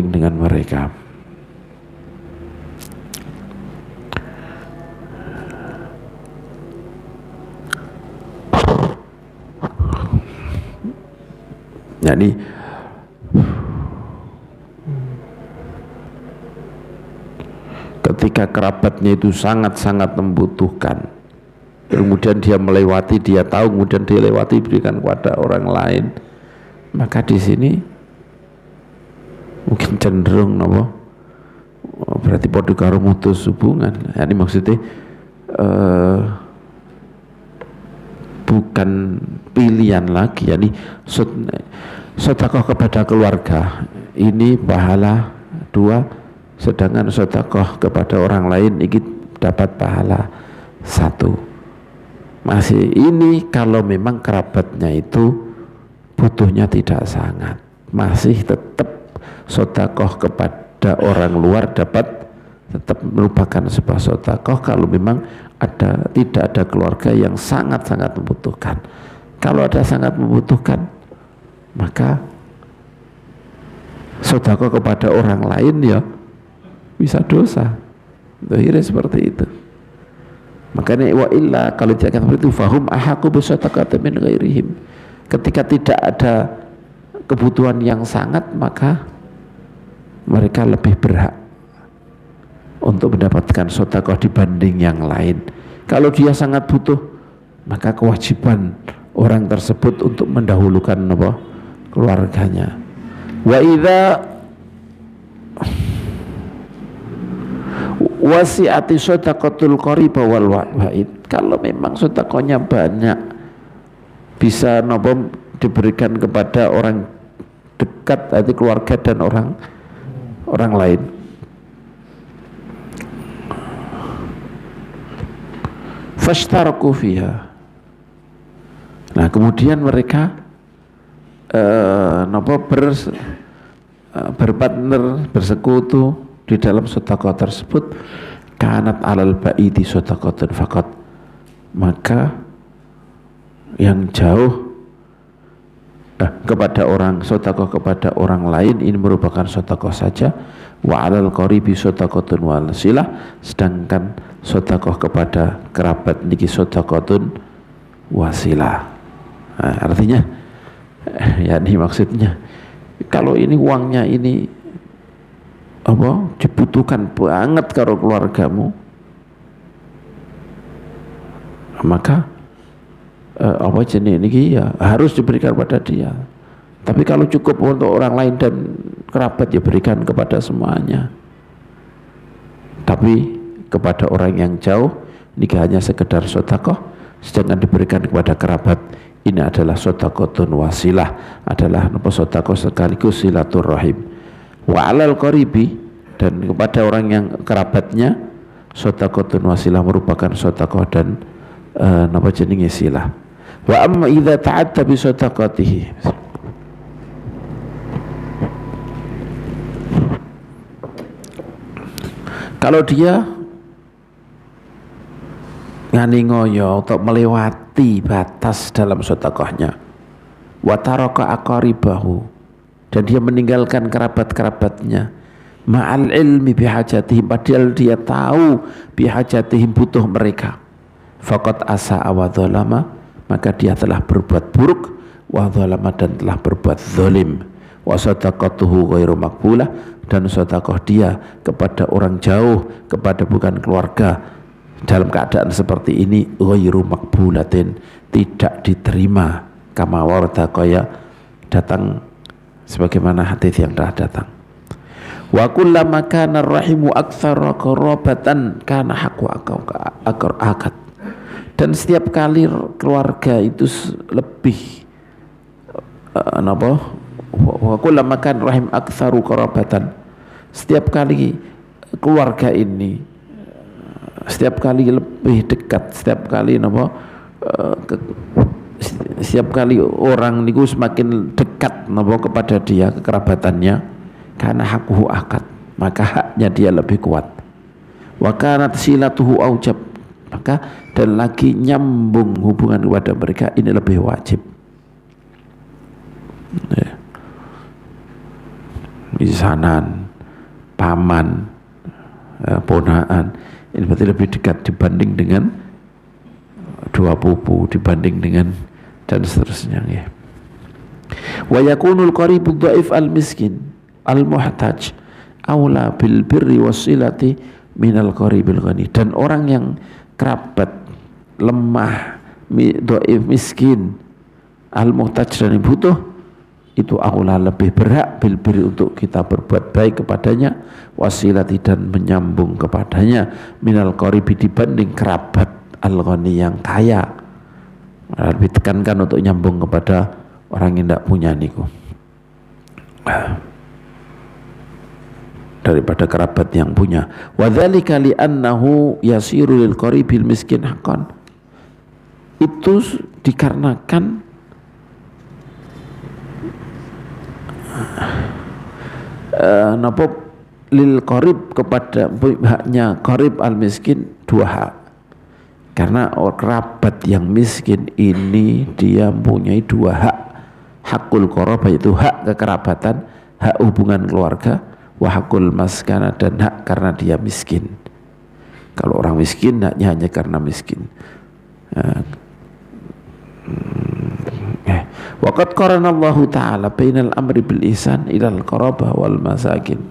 dengan mereka. Jadi ketika kerabatnya itu sangat-sangat membutuhkan, kemudian dia melewati, dia tahu, kemudian dia lewati berikan kepada orang lain, maka di sini mungkin cenderung nopo berarti podo karo mutus hubungan. Yani maksudnya bukan pilihan lagi, yani sedekah kepada keluarga ini pahala 2, sedangkan sedekah kepada orang lain ini dapat pahala 1. Masih ini kalau memang kerabatnya itu butuhnya tidak sangat, masih tetap sedekah kepada orang luar dapat tetap merupakan sebuah sedekah kalau memang tidak ada keluarga yang sangat-sangat membutuhkan. Kalau ada sangat membutuhkan, maka sedekah kepada orang lain ya bisa dosa. Akhirnya seperti itu. Makanya wa illa kalau tidak seperti itu fahum ahaqu bisadaqati min ghairihim. Ketika tidak ada kebutuhan yang sangat, maka mereka lebih berhak untuk mendapatkan sedekah dibanding yang lain. Kalau dia sangat butuh, maka kewajiban orang tersebut untuk mendahulukan apa? Keluarganya. Wa idza wasi'ati sadaqatul qarib wal wa'id, kalau memang sedekahnya banyak bisa nopo diberikan kepada orang dekat, arti keluarga dan orang lain. Fashtaraku fiha. Nah, kemudian mereka berpartner, bersekutu di dalam sedekah tersebut. Kanat alal ba'idi sedekatun faqat, maka yang jauh kepada orang, sedekah kepada orang lain ini merupakan sedekah saja. Wa alal qaribi sedekatun wal silah, sedangkan sedekah kepada kerabat niki sedekatun wasilah. Nah, artinya yakni maksudnya kalau ini uangnya ini apa dibutuhkan banget karo keluargamu, maka apa jenis ini ya harus diberikan pada dia. Tapi kalau cukup untuk orang lain dan kerabat ya berikan kepada semuanya. Tapi kepada orang yang jauh ini hanya sekedar sedekah, sedangkan diberikan kepada kerabat ini adalah sedekatun wasilah, adalah sedekah sekaligus silaturahim. Wa alal qaribi, dan kepada orang yang kerabatnya sedekatun wasilah merupakan sedekah dan napa jenenge silah. Wa amma idza ta'atta bi sadaqatihi, kalau dia ngani ngoyo untuk melewati batas dalam sedekahnya, wa taraka aqaribahu, dan dia meninggalkan kerabat-kerabatnya, ma'al ilmi bihajatihim, padahal dia tahu bihajatihim butuh mereka, faqad asa'a wa dzalama, maka dia telah berbuat buruk, wa dzalama, dan telah berbuat zalim, wa sadaqatuhu ghairu maqbulah, dan sedekah dia kepada orang jauh, kepada bukan keluarga, dalam keadaan seperti ini ghairu maqbulatin, tidak diterima, kama warada, kaya datang sebagaimana hadis yang telah datang. Wa kullama kana rahimu aktsara qarabatan kana haqqu akad, dan setiap kali keluarga itu lebih wa kullama kana rahim aktsaru qarabatan, setiap kali keluarga ini setiap kali lebih dekat, setiap kali setiap kali orang niku semakin dekat kepada dia kekerabatannya, karena hakuhu akad, maka haknya dia lebih kuat. Wa kanat silatuhu aujab, maka dan lagi nyambung hubungan kepada mereka ini lebih wajib. Ya. Misanan, paman, ponaan, ini berarti lebih dekat dibanding dengan dua pupu, dibanding dengan dan seterusnya ya. Wa yakunul qaribud dhaif al miskin al muhtaj aula bil birri wasilati minal qaribil ghani, dan orang yang kerabat lemah, dhaif, miskin, al-muhtaj dan yang butuh, itu aula lebih berhak bil birri untuk kita berbuat baik kepadanya, wasilati dan menyambung kepadanya, minal qaribi dibanding kerabat al-ghani yang kaya. Lebih tekankan untuk nyambung kepada orang yang tidak punya niku daripada kerabat yang punya. Wa dzalika li annahu yasiru lil qaribil miskin haqqan. Itu dikarenakan napa lil qarib, kepada haknya qarib al miskin dua hak. Karena kerabat yang miskin ini dia mempunyai dua hak. Hakul qarabah itu hak kekerabatan, hak hubungan keluarga, wa hakul maskana dan hak karena dia miskin. Kalau orang miskin haknya hanya karena miskin. Waqad qarana Allah Ta'ala bainal amri bil ihsan ilal qarabah wal masakin.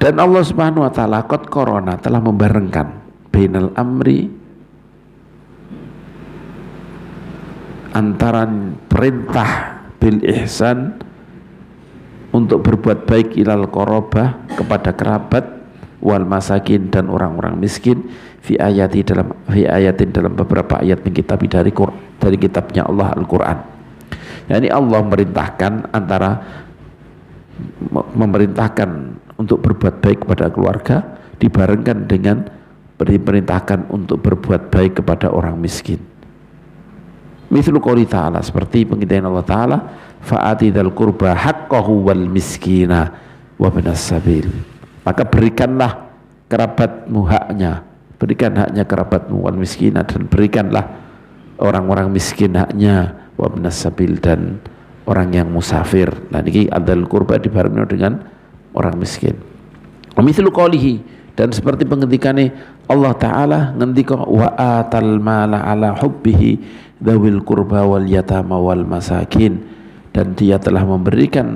Dan Allah Subhanahu wa taala qad qarana telah membarengkan bainal amri antara perintah bil ihsan untuk berbuat baik ilal qarabah kepada kerabat wal masakin dan orang-orang miskin fi ayatin dalam beberapa ayat min kitab dari kitabnya Allah Al-Qur'an. Yani Allah memerintahkan untuk berbuat baik kepada keluarga dibarengkan dengan diperintahkan untuk berbuat baik kepada orang miskin. Mithlu qouli ta'ala, seperti pengintian Allah Ta'ala, fa'ati dzal qurba haqqahu wal miskina wa ibnas sabil. Maka berikanlah kerabatmu haknya, berikan haknya kerabatmu wal miskina, dan berikanlah orang-orang miskin haknya, wa ibnas sabil dan orang yang musafir. Nah ini adzal qurba dibarengkan dengan orang miskin. Wa mithlu qoulihi, dan seperti pengendikane Allah Ta'ala ngendika wa atal mala ala hubbihi dzawil qurba wal yatama wal masakin, dan dia telah memberikan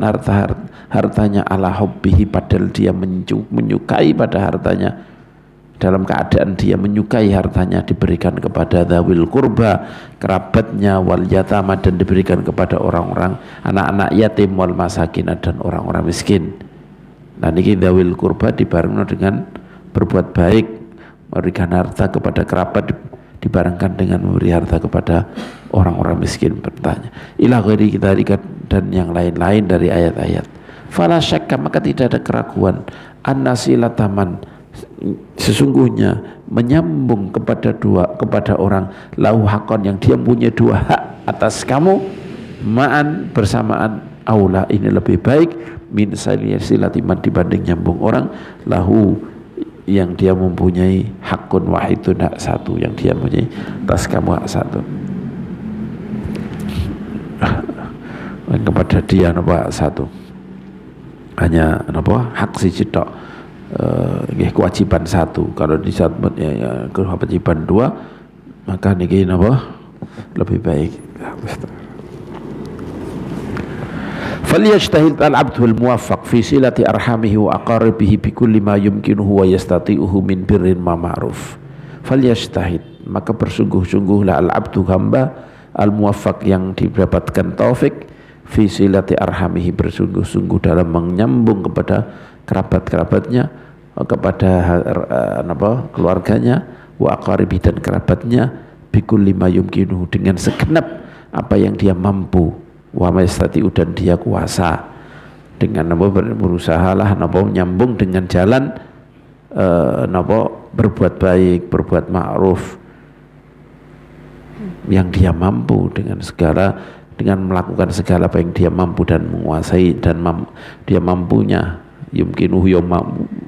hartanya ala hubbihi, padahal dia menyukai pada hartanya, dalam keadaan dia menyukai hartanya diberikan kepada dzawil qurba kerabatnya, wal yatama dan diberikan kepada orang-orang anak-anak yatim, wal masakin dan orang-orang miskin. Nah ini dzawil qurba dibarengkan dengan berbuat baik, memberikan harta kepada kerabat dibarengkan dengan memberi harta kepada orang-orang miskin. Bertanya ila ghairi dzalika dan yang lain-lain dari ayat-ayat. Fala syakka, maka tidak ada keraguan, annasilataman sesungguhnya menyambung kepada orang lahu haqqan yang dia punya dua hak atas kamu, ma'an bersamaan, aula ini lebih baik min silatiman dibanding nyambung orang lahu yang dia mempunyai hakun wahidun, hak satu yang dia mempunyai atas kamu, hak satu kepada dia hak satu, hanya hak siji tok, kewajiban satu. Kalau di saat kewajiban dua, maka niki lebih baik. Falyajtahid al-'abdu al-muwaffaq fi silati arhamihi wa aqaribihi bi kulli ma yumkinuhu wa yastati'uhu min birrin ma ma'ruf. Falyajtahid, maka bersungguh-sungguhlah al-'abdu hamba al-muwaffaq yang didapatkan taufik fi silati arhamihi, bersungguh-sungguh dalam menyambung kepada kerabat-kerabatnya, kepada keluarganya, wa aqaribi dan kerabatnya, bi kulli ma yumkinuhu dengan segenap apa yang dia mampu, wa mayastati'u dan dia kuasa, dengan berusahalah nyambung dengan jalan berbuat baik, berbuat ma'ruf yang dia mampu, dengan melakukan segala apa yang dia mampu dan menguasai dan dia mampunya. Yumkinuhu yang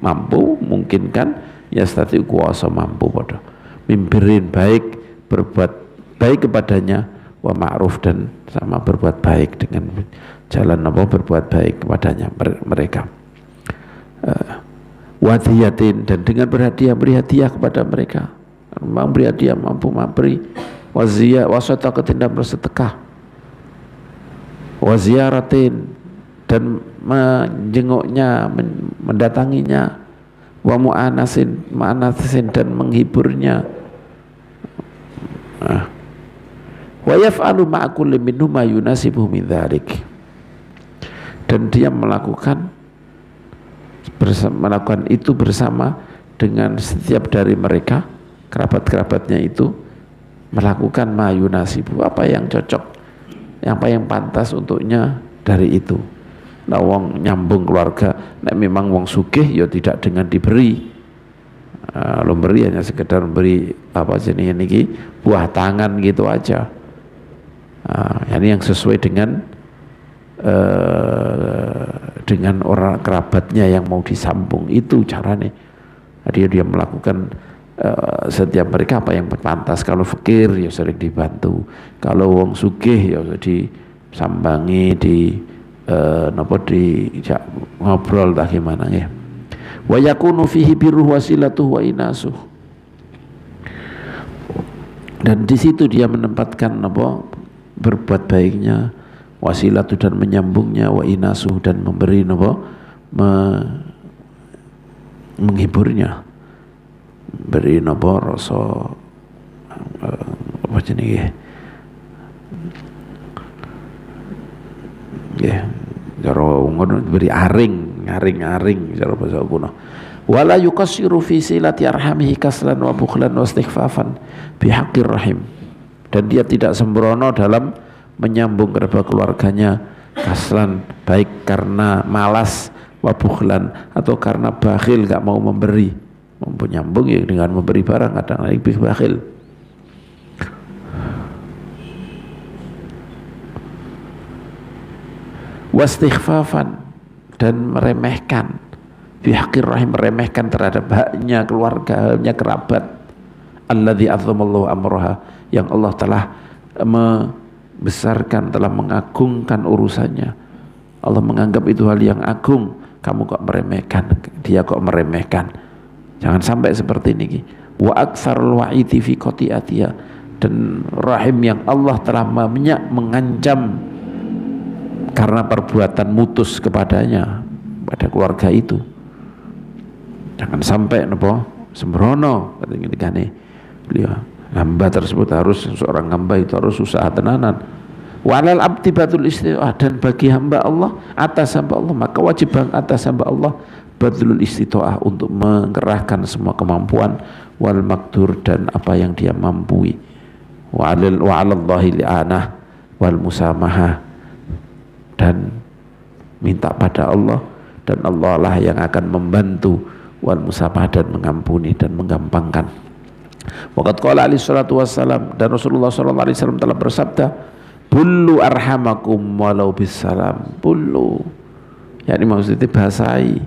mampu, mungkin kan, yastati'u kuasa mampu pada mimpirin baik, berbuat baik kepadanya, wa ma'ruf dan sama berbuat baik dengan jalan berbuat baik kepadanya mereka, wadiyatin dan dengan beri hadiah kepada mereka, memberi hadiah, mampu memberi, waziyah wasataqatin dan bersedekah, waziyaratin dan menjenguknya, mendatanginya, wa mu'anasin dan menghiburnya, wa yaf'alu ma'a kulli minhum ma yunasibuhu min dzalik, dan dia melakukan itu bersama dengan setiap dari mereka, kerabat-kerabatnya itu melakukan ma yunasibu, apa yang cocok, apa yang pantas untuknya dari itu. Nah, wong nyambung keluarga, nek memang wong sugih ya tidak dengan diberi, lo beri hanya sekedar beri apa jenis niki buah tangan gitu aja. Ini yang sesuai dengan orang kerabatnya yang mau disambung, itu caranya. Dia melakukan setiap mereka apa yang pantas. Kalau fakir ya sering dibantu, kalau wong sugih ya disambangi, ngobrol tak gimana ya. Wa yakunu fihi birruh wasilatuh wa inasuh, dan di situ dia menempatkan berbuat baiknya, wasilatu dan menyambungnya, wa inasuh dan memberi menghiburnya, beri rasa apa jenenge ya, cara ngono beri aring cara bahasa kuno. Wala yuqassiru fi silati arhamihi kaslan wa bukhlan wa istighfafan bihaqqir rahim, dan dia tidak sembrono dalam menyambung kerabat keluarganya, kaslan baik karena malas, wa bukhlan atau karena bakhil, gak mau memberi. Menyambung ya dengan memberi barang, kadang lebih bakhil. Wastighfafan dan meremehkan, bihaqqir rahim, meremehkan terhadap haknya keluarga, haknya kerabat. Alladzi azzamallahu amraha, yang Allah telah membesarkan, telah mengagungkan urusannya. Allah menganggap itu hal yang agung, kamu kok meremehkan, dia kok meremehkan. Jangan sampai seperti ini. Wa aktsarul wa'idi fi qati'atiha, dan rahim yang Allah telah mengancam karena perbuatan mutus kepadanya, pada keluarga itu. Jangan sampai sembrono ketika beliau hamba tersebut harus, seorang hamba itu harus usaha tenanan. Walal abdi badul istitoah, dan bagi hamba Allah, atas hamba Allah, maka wajib atas hamba Allah badlul istitoah, untuk mengerahkan semua kemampuan, wal makdur, dan apa yang dia mampu, wa 'alallahi li'anah wal musamahah, dan minta pada Allah, dan Allah lah yang akan membantu, wal musamahah, dan mengampuni dan menggampangkan. Waqad qala alaihi salatu wassalam, dan Rasulullah sallallahu alaihi wasallam telah bersabda, bullu arhamakum walau bisalam. Bullu, yakni maksudnya basahi,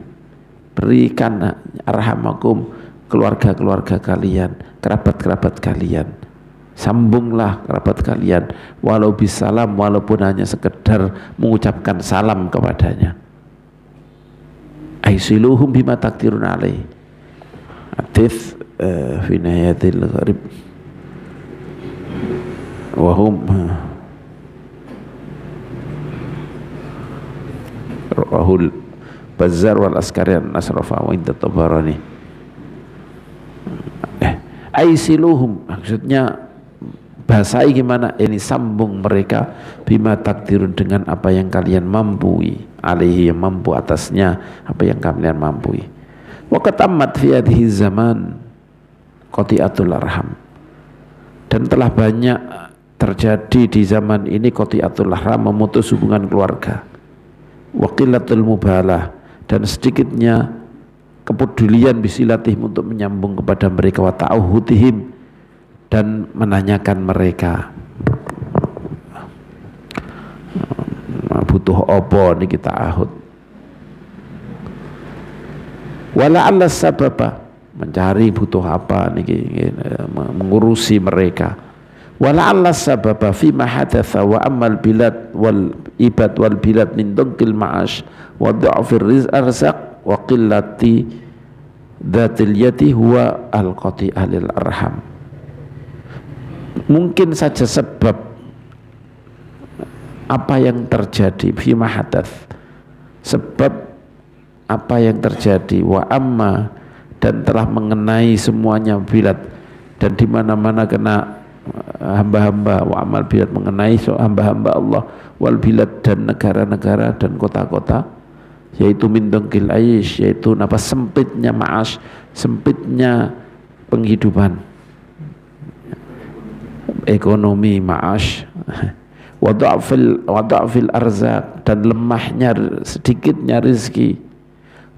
berikan arhamakum, keluarga-keluarga kalian, kerabat-kerabat kalian, sambunglah kerabat kalian, walau bisalam, walaupun hanya sekedar mengucapkan salam kepadanya. Aisiluhum bima takdirun alaih. Hadits fi nihayatil gharib wahum rahul Bazzar wal Askari an-Nasrafa wa inda Tabarani. Aisiluhum, maksudnya basahi gimana, ini sambung mereka, bima takdirun, dengan apa yang kalian mampu, alaihi, yang mampu atasnya apa yang kalian mampu. Wa qatamat fi hadhihi zaman qati'atul arham, dan telah banyak terjadi di zaman ini qati'atul arham, memutus hubungan keluarga, wa qillatul mubalah, dan sedikitnya kepedulian bisilatihim, untuk menyambung kepada mereka, wa ta'ahudihim, dan menanyakan mereka butuh apa niki ta'ahud. Wala alla sababa, mencari butuh apa niki, mengurusi mereka. Wala alla sababa fima hadatsa wa amal bilad wal ibad wal bilad min dungkil ma'ash wa dha'fir arzaq wa qillati dhatil yati huwa al-qati'ah lil arham. Mungkin saja sebab apa yang terjadi fima hadath, sebab apa yang terjadi, wa amma, dan telah mengenai semuanya bilad, dan di mana-mana kena hamba-hamba, wa amal bilad, mengenai hamba-hamba Allah, wal bilad, dan negara-negara dan kota-kota, yaitu min dongkil aish, yaitu sempitnya ma'ash, sempitnya penghidupan, ekonomi ma'ash, wa dha'fil arzak, dan lemahnya, sedikitnya rizki,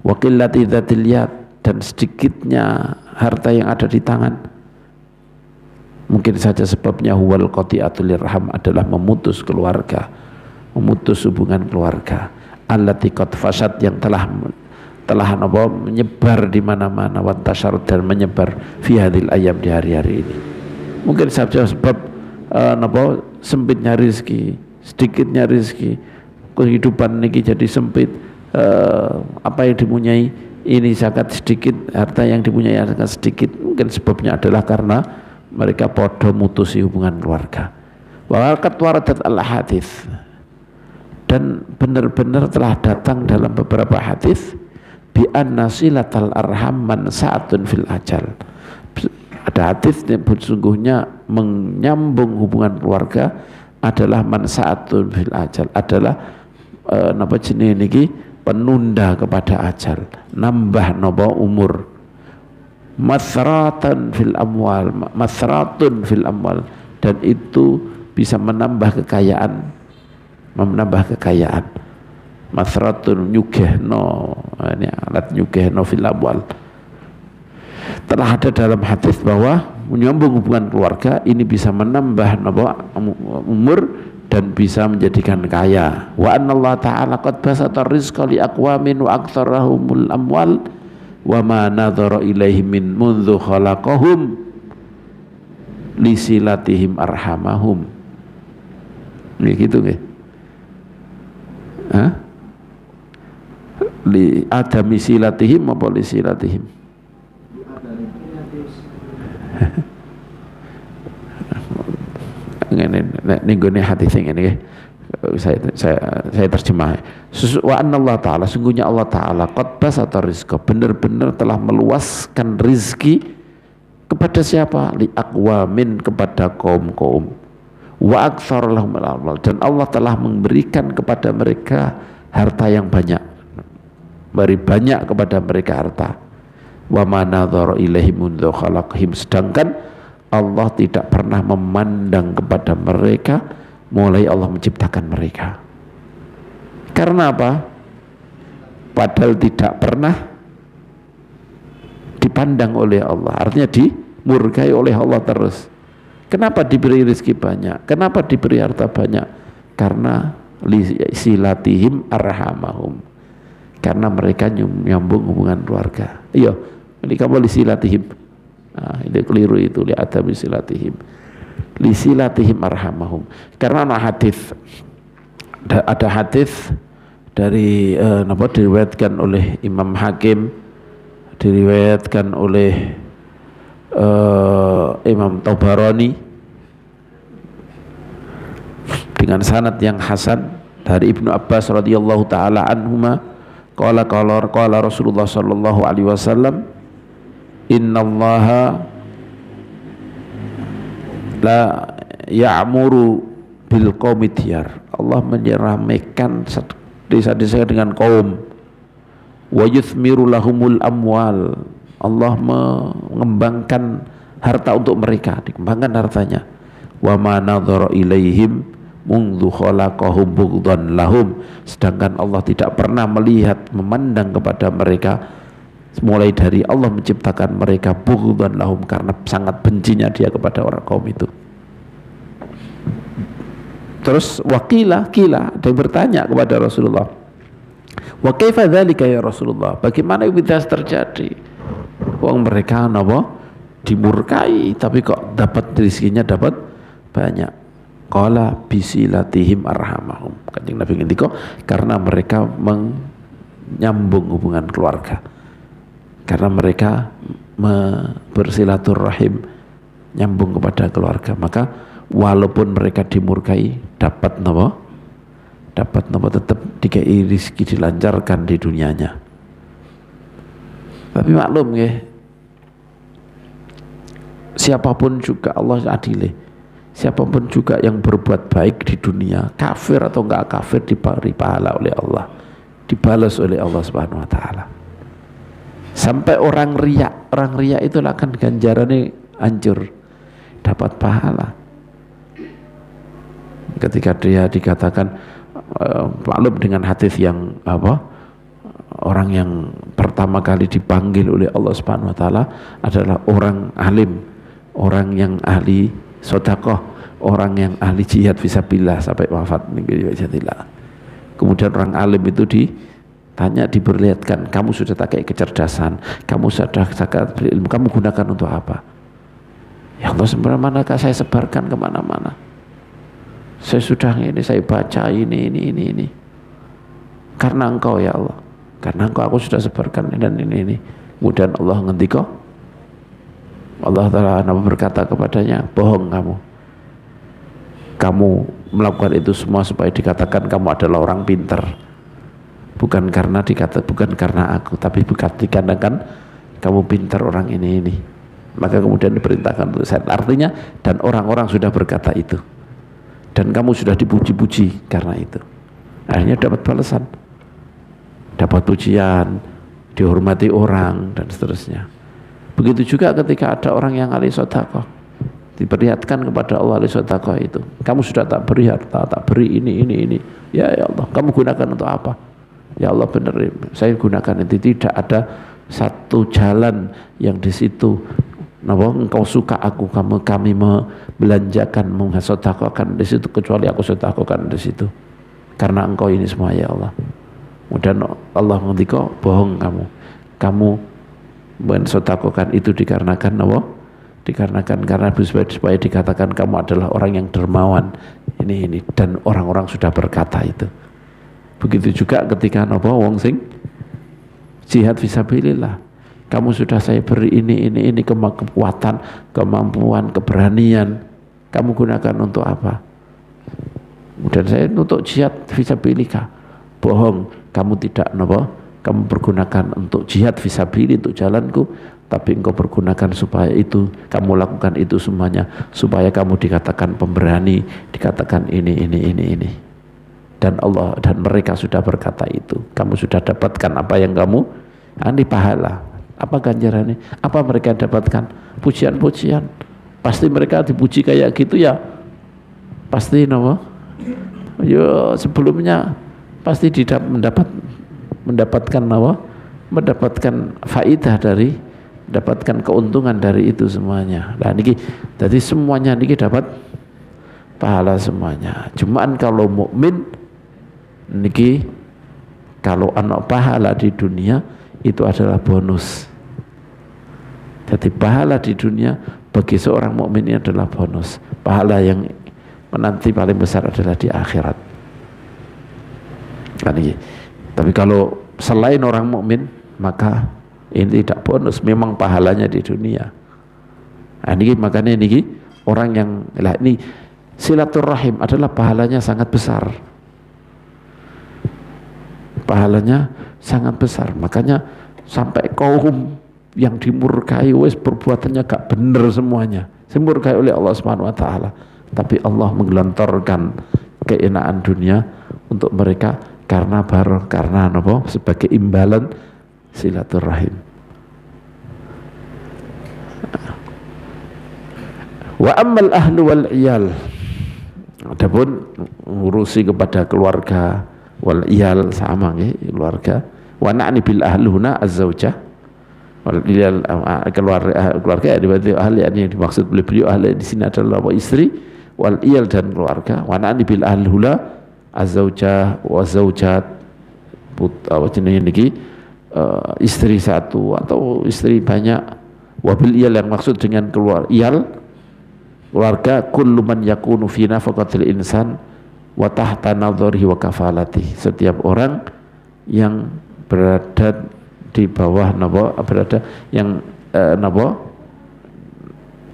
wa qillati dzatil yad, dan sedikitnya harta yang ada di tangan. Mungkin saja sebabnya huwal qati'atul irham, adalah memutus keluarga, memutus hubungan keluarga, allati qad fasad, yang telah menyebar di mana-mana, wantasyar, dan menyebar fi hadhil ayam, di hari-hari ini. Mungkin saja sebab sempitnya rizki, sedikitnya rizki, kehidupan ini jadi sempit, apa yang dipunyai ini sangat sedikit, harta yang dipunyai sangat sedikit. Mungkin sebabnya adalah karena mereka podo mutusi hubungan keluarga. Wa qad waradat al-hadits, dan benar-benar telah datang dalam beberapa hadis, bi anna silatal arham mansaatun fil ajal. Ada hadis yang sesungguhnya menyambung hubungan keluarga adalah mansaatun fil ajal, adalah napa jenenge niki, penunda kepada ajal, nambah napa umur. Masratun fil amwal, dan itu bisa menambah kekayaan, masratun nyugehno, ini alat nyugehno fil amwal. Telah ada dalam hadis bahwa menyambung hubungan keluarga ini bisa menambah umur dan bisa menjadikan kaya. Wa anallahu ta'ala qad basata rizqa li aqwamin wa aktsarahumul amwal wa ma nadhara ilaihim min mundzu khalaqahum li silatihim arhamahum. Nggih gitu nggih. Hah? Li adami silatihim apa li silatihim? Ngene nek nggone hadis ngene nggih. Saya terjemah. Wa anallahu ta'ala, sungguhnya Allah Ta'ala qad basata rizqa, benar-benar telah meluaskan rizki kepada siapa? Li aqwamin, kepada kaum-kaum. Wa aktsar lahum al-amwal, dan Allah telah memberikan kepada mereka harta yang banyak, beri banyak kepada mereka harta. Wa ma nadhara ilaihim mundzu khalaqahum, sedangkan Allah tidak pernah memandang kepada mereka mulai Allah menciptakan mereka. Karena apa? Padahal tidak pernah dipandang oleh Allah, artinya dimurkai oleh Allah terus. Kenapa diberi rezeki banyak? Kenapa diberi harta banyak? Karena silatihim arhamahum, karena mereka nyambung hubungan keluarga. Iya, ini kamu silatihim. Nah, ini keliru itu, li adami silatihim. Lisilatihim arhamahum. Karena ada hadis dari diriwayatkan oleh Imam Hakim, diriwayatkan oleh Imam Tabarani dengan sanad yang hasan dari Ibnu Abbas radhiyallahu taala anhuma, qala Rasulullah sallallahu alaihi wasallam, innallaha la ya'muru bil qaumi diyar, Allah menyeramaikan desa-desa dengan kaum, wa yuthmiru lahumul amwal, Allah mengembangkan harta untuk mereka, dikembangkan hartanya. Wa ma nadhara ilaihim mundzu khalaqahum bughdan lahum, sedangkan Allah tidak pernah melihat, memandang kepada mereka mulai dari Allah menciptakan mereka bughdan lahum, karena sangat bencinya dia kepada orang kaum itu. Terus wakila ada yang bertanya kepada Rasulullah, wa kaifa dzalika ya Rasulullah, bagaimana itu bisa terjadi? Wong mereka dimurkai tapi kok dapat rezekinya dapat banyak. Qala bisilatihim arhamahum, Kanjeng Nabi ngendika karena mereka menyambung hubungan keluarga, karena mereka bersilaturahim, nyambung kepada keluarga, maka walaupun mereka dimurkai dapat napa tetap dikei rezeki dilancarkan di dunianya. Tapi maklum ya, siapapun juga Allah adil. Siapapun juga yang berbuat baik di dunia, kafir atau enggak kafir, diberi pahala oleh Allah, dibalas oleh Allah Subhanahu wa taala. Sampai orang riya itu akan ganjarannya hancur, dapat pahala. Ketika dia dikatakan maklum dengan hadis yang orang yang pertama kali dipanggil oleh Allah Subhanahu wa taala adalah orang alim, orang yang ahli sedekah, orang yang ahli jihad fisabilillah sampai wafat. Kemudian orang alim itu ditanya, diperlihatkan, kamu sudah pakai kecerdasan, kamu sudah berilmu, kamu gunakan untuk apa? Ya Allah, sebenarnya saya sebarkan kemana-mana. Saya sudah ini, saya baca ini. Karena engkau ya Allah, karena engkau aku sudah sebarkan dan ini. Kemudian Allah ngendika, Allah Ta'ala berkata kepadanya, bohong kamu melakukan itu semua supaya dikatakan kamu adalah orang pintar, bukan karena aku, tapi dikatakan kamu pintar orang ini. Maka kemudian diperintahkan untuk saya. Artinya, dan orang-orang sudah berkata itu, dan kamu sudah dipuji-puji karena itu. Akhirnya dapat balasan, dapat pujian, dihormati orang, dan seterusnya. Begitu juga ketika ada orang yang ahli sedekah, diperlihatkan kepada Allah ahli sedekah itu, kamu sudah tak beri harta, tak beri ini. Ya Allah, kamu gunakan untuk apa? Ya Allah, benar, saya gunakan itu. Tidak ada satu jalan yang di situ engkau suka aku, kami membelanjakan, mengsedekahkan di situ, kecuali aku sedekahkan di situ karena engkau ini semua ya Allah. Kemudian Allah ngendika, bohong kamu mensedekahkan itu dikarenakan apa? Dikarenakan karena supaya dikatakan kamu adalah orang yang dermawan ini, dan orang-orang sudah berkata itu. Begitu juga ketika wong sing jihad fisabilillah, kamu sudah saya beri ini kekuatan, kemampuan, keberanian, kamu gunakan untuk apa? Kemudian saya untuk jihad fisabilillah. Bohong, kamu tidak kamu pergunakan untuk jihad fisabilillah, untuk jalanku, tapi engkau pergunakan supaya itu kamu lakukan itu semuanya supaya kamu dikatakan pemberani, dikatakan ini. Dan Allah dan mereka sudah berkata itu, kamu sudah dapatkan apa yang kamu pahala. Apa ganjarannya? Apa mereka dapatkan? Pujian-pujian. Pasti mereka dipuji kayak gitu ya, pasti sebelumnya pasti mendapatkan faidah dari, mendapatkan keuntungan dari itu semuanya. Nah niki, jadi semuanya niki dapat pahala semuanya. Cuman kalau mukmin niki, kalau anak pahala di dunia itu adalah bonus. Jadi pahala di dunia bagi seorang mukmin ini adalah bonus. Pahala yang menanti paling besar adalah di akhirat. Kan ini. Tapi kalau selain orang mukmin, maka ini tidak bonus, memang pahalanya di dunia. Nah, ini makanya ini orang yang ini silaturahim adalah pahalanya sangat besar. Pahalanya sangat besar. Makanya sampai kaum yang dimurkai wes perbuatannya gak bener semuanya, dimurkai oleh Allah Subhanahu wa taala, tapi Allah menggelontorkan keenaan dunia untuk mereka karena sebagai imbalan silaturahim. Wa ammal ahlu wal iyal, adapun ngurusi kepada keluarga, wal iyal sama keluarga. Wa na'ni bil ahluna az-zaujah wal iyal, keluarga berarti ahli yang dimaksud beliau ahli di sini adalah istri, wal iyal dan keluarga. Wa na'ni bil ahluna az-zaujah wa zaujat, istri satu atau istri banyak. Wabil iyal yang maksud dengan keluarga kullu man yakunu fi nafaqatil insan wa tahta nadharihi wa kafalati, setiap orang yang berada di bawah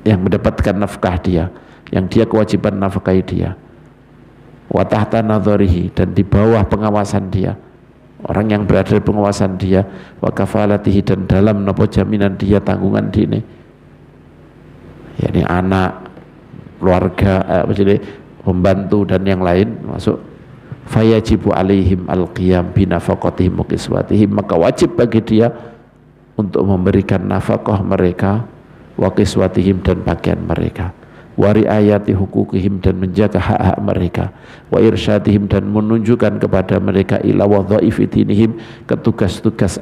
yang mendapatkan nafkah dia, yang dia kewajiban nafkahi dia. wa tahta nadharihi, dan di bawah pengawasan dia, orang yang berada di pengawasan dia, wa kafalatihi, dan dalam napa jaminan dia, tanggungan dini, yakni anak, keluarga, jadi pembantu dan yang lain masuk. Fayajibu alaihim alqiyam binafaqatihim wa kiswatihim, maka wajib bagi dia untuk memberikan nafkah mereka, wa kiswatihim, dan pakaian mereka, wa riayati hukukihim, dan menjaga hak-hak mereka, wa irsyadihim, dan menunjukkan kepada mereka ila wadhaifi dinihim, ke tugas-tugas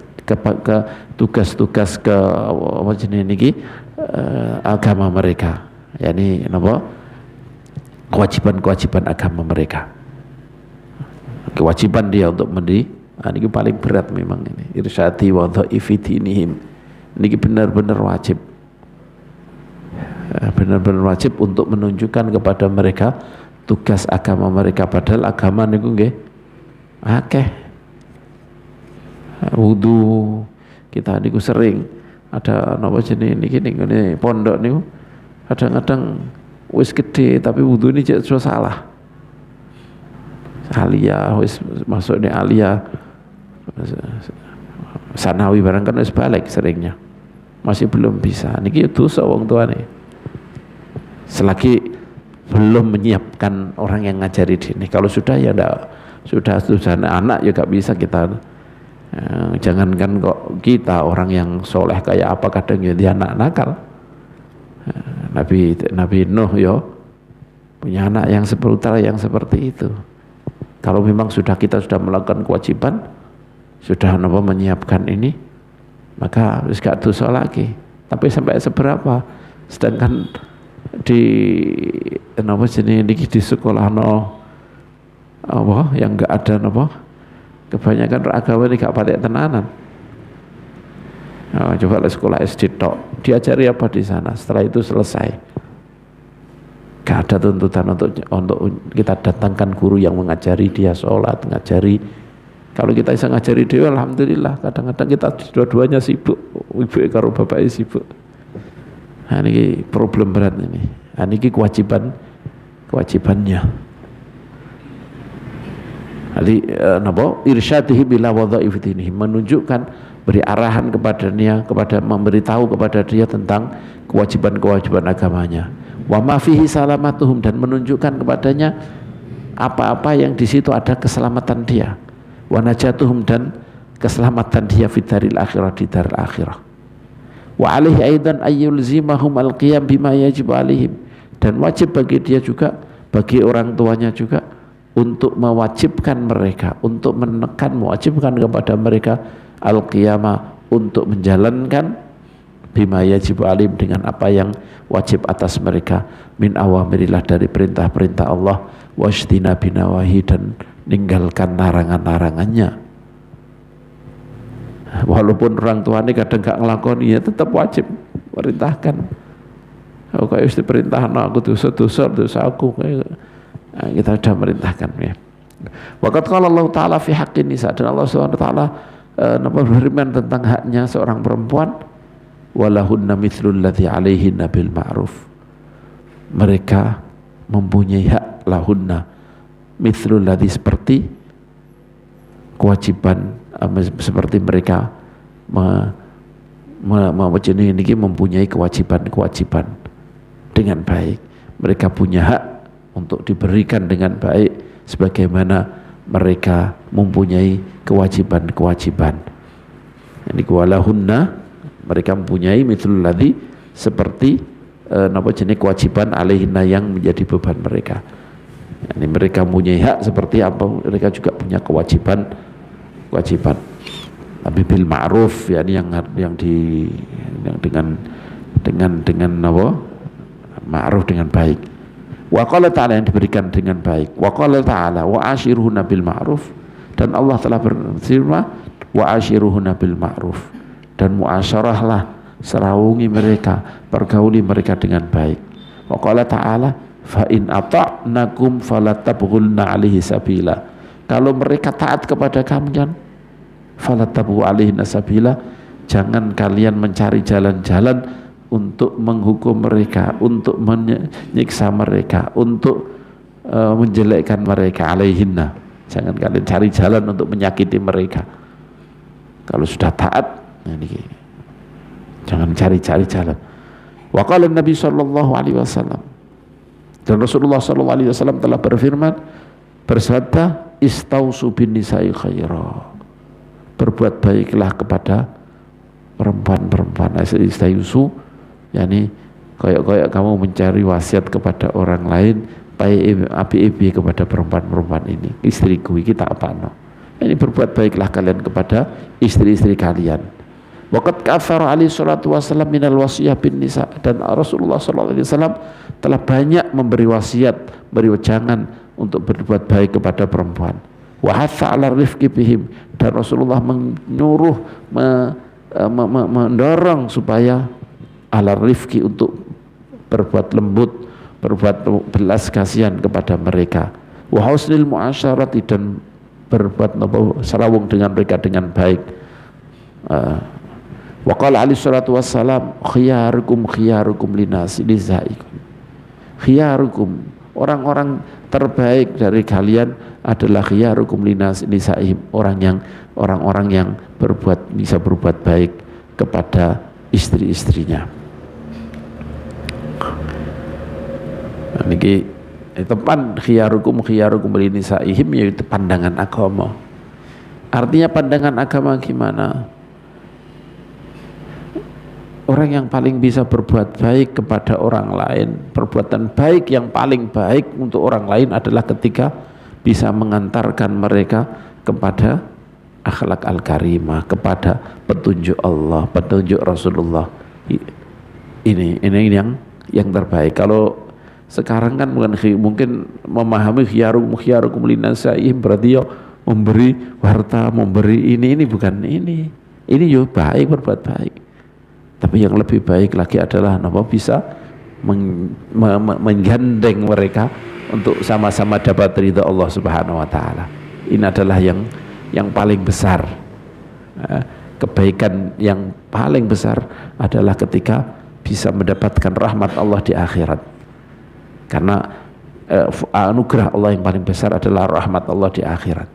ke apa jenis niki agama mereka, yakni napa kewajiban-kewajiban agama mereka, kewajiban dia untuk ini paling berat memang ini, irsyadi wa dhaifi dinihim, ini benar-benar wajib, benar-benar wajib untuk menunjukkan kepada mereka tugas agama mereka. Padahal agama niku nggih akeh. Wudu kita niku sering ada napa jenenge niki ning pondok niku kadang-kadang wis gede tapi wudu ini jadi salah. Alia wis masuk nih alia sanawi barang kan wis balik seringnya masih belum bisa, niki dosa wong tuane selagi belum menyiapkan orang yang ngajari dini. Kalau sudah ya enggak, sudah anak ya gak bisa kita, jangankan kok kita orang yang soleh kayak apa kadang jadi anak nakal. Nabi Nuh ya punya anak yang seperti itu. Kalau memang kita sudah melakukan kewajiban, sudah menyiapkan ini, maka wis gak dosa lagi. Tapi sampai seberapa? Sedangkan di di sekolah yang enggak ada kebanyakan agama ini gak patek tenanan. Coba sekolah SD tok, diajari apa di sana? Setelah itu selesai, gak ada tuntutan untuk kita datangkan guru yang mengajari dia sholat, ngajari. Kalau kita bisa ngajari dia, alhamdulillah. Kadang-kadang kita dua-duanya sibuk, ibu karo bapak sibuk. Nah, ini problem berat ini. Nah, ini kewajibannya. Jadi irsyadihi bila wadhaifi dinihim, menunjukkan, beri arahan kepada memberitahu kepada dia tentang kewajiban-kewajiban agamanya. Wa ma fihi salamatuhum, dan menunjukkan kepadanya apa-apa yang di situ ada keselamatan dia. Wa najatuhum, dan keselamatan dia fidaril akhirah, di daril akhirah. Wa alaihi aidan ayyulzimahum alqiyam bima yajib alaihim, dan wajib bagi dia juga, bagi orang tuanya juga, untuk mewajibkan mereka, untuk menekan, mewajibkan kepada mereka al-qiyamah, untuk menjalankan bima yajib alim, dengan apa yang wajib atas mereka, min awamirillah, dari perintah-perintah Allah, washdina binawahi, dan ninggalkan larangan-larangannya. Walaupun orang tua ini kadang gak ngelakoni, ya tetap wajib perintahkan. Aku kayak istri perintah aku dosa aku, kita sudah merintahkan ya. Waqad qala Allah Ta'ala fi haqqin nisa, dan Allah Subhanahu wa taala berfirman tentang haknya seorang perempuan, walahunna mithlul ladzi 'alaihinna bil ma'ruf. Mereka mempunyai hak, lahunna mithlul ladzi, seperti kewajiban, seperti mereka mempunyai kewajiban dengan baik. Mereka punya hak untuk diberikan dengan baik sebagaimana mereka mempunyai kewajiban-kewajiban. Ini walahunna, mereka mempunyai mithlul ladzi, seperti kewajiban alaihinna, yang menjadi beban mereka. Ini mereka mempunyai hak seperti apa, mereka juga punya kewajiban. Tapi bil ma'ruf, yakni yang dengan ma'ruf, dengan baik. Wa qala ta'ala, yang diberikan dengan baik. Wa qala ta'ala wa ashiruhunna bil ma'ruf, dan Allah telah berfirman wa ashiruhunna bil ma'ruf, dan muasyarahlah, serawungi mereka, pergauli mereka dengan baik. Wa qala ta'ala fa in ata'nakum falatabghulna 'alaihi sabila, kalau mereka taat kepada kalian, falatabghu 'alaihi sabila, jangan kalian mencari jalan-jalan untuk menghukum mereka, untuk menyiksa mereka, untuk menjelekkan mereka, alaihinna. Jangan kalian cari jalan untuk menyakiti mereka. Kalau sudah taat, ini jangan cari-cari jalan. Wa qala Nabi sallallahu alaihi wasallam, dan Rasulullah sallallahu alaihi wasallam telah berfirman, bersabda, istausu bin nisa'i khaira. Berbuat baiklah kepada perempuan-perempuan. Istausu yakni kayak kamu mencari wasiat kepada orang lain, api kepada perempuan-perempuan ini, istriku kita apa no. Ini berbuat baiklah kalian kepada istri-istri kalian. Waqad kafara alaihi salatu wasallam minal wasiyah bin nisa, dan Rasulullah sallallahu alaihi wasallam telah banyak memberi wasiat, beri wejangan untuk berbuat baik kepada perempuan. Wa hatha 'ala rifqi bihim, dan Rasulullah menyuruh mendorong supaya 'ala rifqi, untuk berbuat lembut, berbuat belas kasihan kepada mereka. Wa husnil muasyarati, dan berbuat serawung dengan mereka dengan baik. Wa qala alaihi salatu wassalam, khiyarukum linasi lizaikum. Khiyarukum, orang-orang terbaik dari kalian adalah khiyarukum linasi lizaihim, orang-orang yang bisa berbuat baik kepada istri-istrinya. Niki tepan khiyarukum linisaihim, yaitu pandangan agama. Artinya pandangan agama gimana? Orang yang paling bisa berbuat baik kepada orang lain, perbuatan baik yang paling baik untuk orang lain adalah ketika bisa mengantarkan mereka kepada akhlak al-karimah, kepada petunjuk Allah, petunjuk Rasulullah. Ini yang terbaik. Kalau sekarang kan mungkin memahami khiyarukum linasaihim berarti memberi harta, memberi ini bukan ini yo baik, berbuat baik. Tapi yang lebih baik lagi adalah bisa menggandeng mereka untuk sama-sama dapat ridha Allah Subhanahu wa taala. Ini adalah yang paling besar. Kebaikan yang paling besar adalah ketika bisa mendapatkan rahmat Allah di akhirat. Karena anugerah Allah yang paling besar adalah rahmat Allah di akhirat.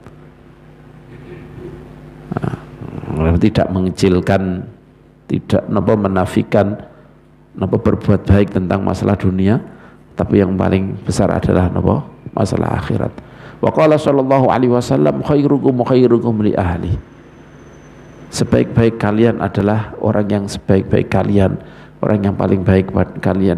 Tidak mengecilkan, tidak menafikan berbuat baik tentang masalah dunia, tapi yang paling besar adalah masalah akhirat. Wa qala sallallahu alaihi wasallam, khairukum li ahli. Sebaik-baik kalian adalah orang yang sebaik-baik kalian, orang yang paling baik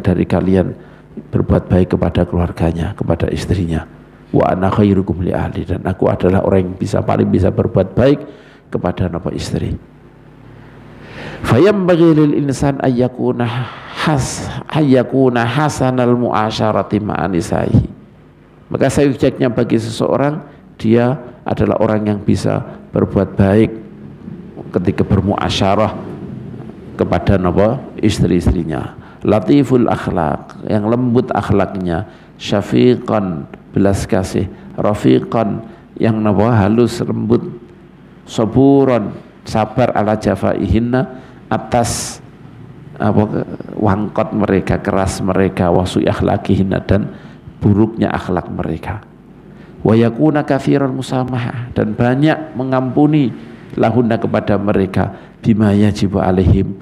dari kalian berbuat baik kepada keluarganya, kepada istrinya. Wa ana khairukum li ahli, dan aku adalah orang yang paling bisa berbuat baik kepada istri. Fayambaghi lil insan ayyakuna hasanal muasyarati ma'an nisaihi. Maka seyogyanya bagi seseorang, dia adalah orang yang bisa berbuat baik ketika bermuasyarah kepada istri-istrinya. Latiful akhlak, yang lembut akhlaknya, syafiqan, belas kasih, rafiqan, yang halus lembut, saburan, sabar ala jafaihinna, atas wangkot mereka, keras mereka, wasu akhlakihinna, dan buruknya akhlak mereka. Wa yakuna katsiran musamahah, dan banyak mengampuni lahunna kepada mereka, bima yajibu alaihim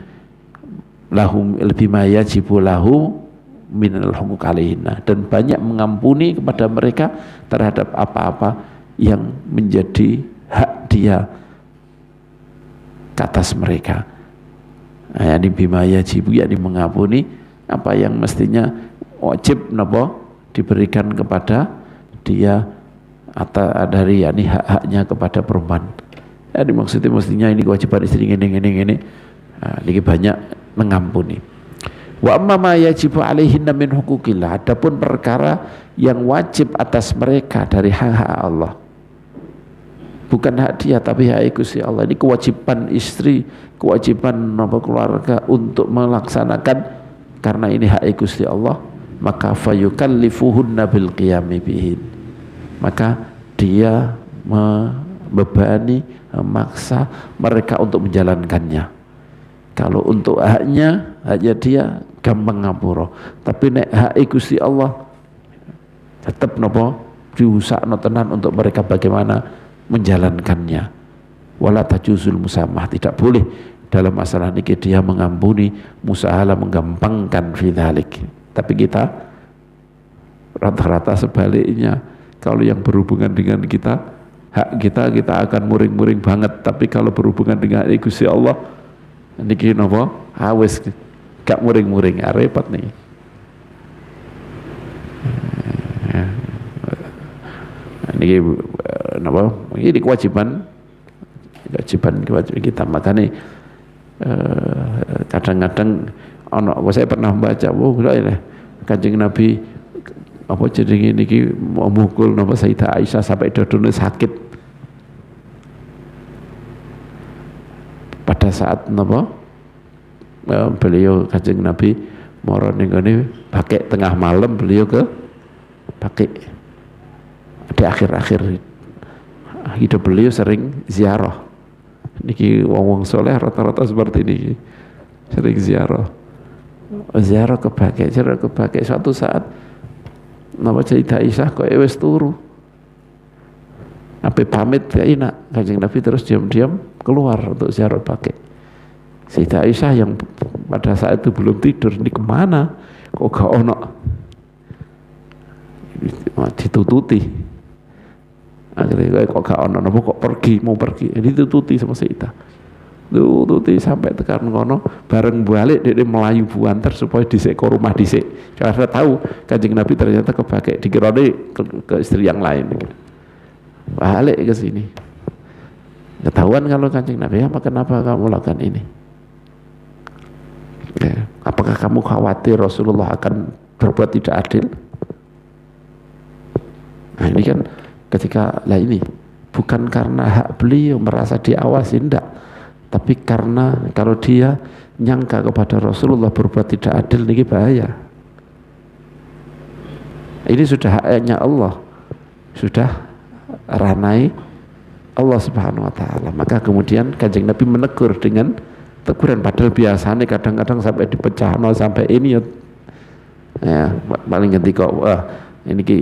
lahum, bima yajibu lahu minal huquq alaihinna, dan banyak mengampuni kepada mereka terhadap apa-apa yang menjadi hak dia ke atas mereka. Yani bima yajibu, yakni mengampuni apa yang mestinya wajib diberikan kepada dia atau dari hak-haknya kepada perempuan. Jadi maksudnya mestinya ini kewajiban istri ini. Ini banyak mengampuni. Wa amma ma yajibu alaihinna min huquqillah, adapun perkara yang wajib atas mereka dari hak-hak Allah, bukan hak dia tapi hak Gusti Allah. Ini kewajiban istri, kewajiban keluarga untuk melaksanakan, karena ini hak Gusti Allah. Maka fayukallifuhunna bil qiyami bihin, maka dia membebani, memaksa mereka untuk menjalankannya. Kalau untuk haknya dia gampang ngapura, tapi nek hak Gusti Allah tetap nopo diusakno tenan untuk mereka bagaimana menjalankannya. Wala tajuzul musamah, tidak boleh dalam masalah niki dia mengampuni, musahala menggampangkan fidzalik. Tapi kita rata-rata sebaliknya, kalau yang berhubungan dengan kita, hak kita akan muring-muring banget. Tapi kalau berhubungan dengan Gusti Allah niki napa awis gak muring-muring, repot nih. Niki napa ini kewajiban kita, makanya kadang-kadang saya pernah baca Kanjeng Nabi apa jenenge niki memukul napa Sayyidah Aisyah sampai dodone sakit pada saat napa beliau Kanjeng Nabi mara ning ngene pakai tengah malam, beliau pakai di akhir-akhir hidup beliau sering ziarah. Niki wong soleh rata-rata seperti ini, sering ziarah kebagai suatu saat napa cerita Aisyah kok wis turu sampai pamit ya enak, Kanjeng Nabi terus diam-diam keluar untuk ziarah pakai. Sayyidah Aisyah yang pada saat itu belum tidur, ini kemana kok gak ono, ditututi. Akhirnya kok gak ono, kok mau pergi, ditututi sama Sayyidah, tututi sampai tekan ngono, bareng balik dia melayu buantar supaya dhisik ke rumah dhisik. Karena tahu Kanjeng Nabi ternyata kebagai dikirone ke istri yang lain. Balik ke sini, ketahuan kalau Kanjeng Nabi, kenapa kamu lakukan ini? Ya, apakah kamu khawatir Rasulullah akan berbuat tidak adil? Nah ini kan ketika ini bukan karena hak beliau merasa diawasi, enggak, tapi karena kalau dia nyangka kepada Rasulullah berbuat tidak adil, ini bahaya. Ini sudah haknya Allah, sudah ranai Allah Subhanahu wa taala. Maka kemudian Kanjeng Nabi menegur dengan teguran, padahal biasanya kadang-kadang sampai dipecah sampai ini ya paling ketika ini ki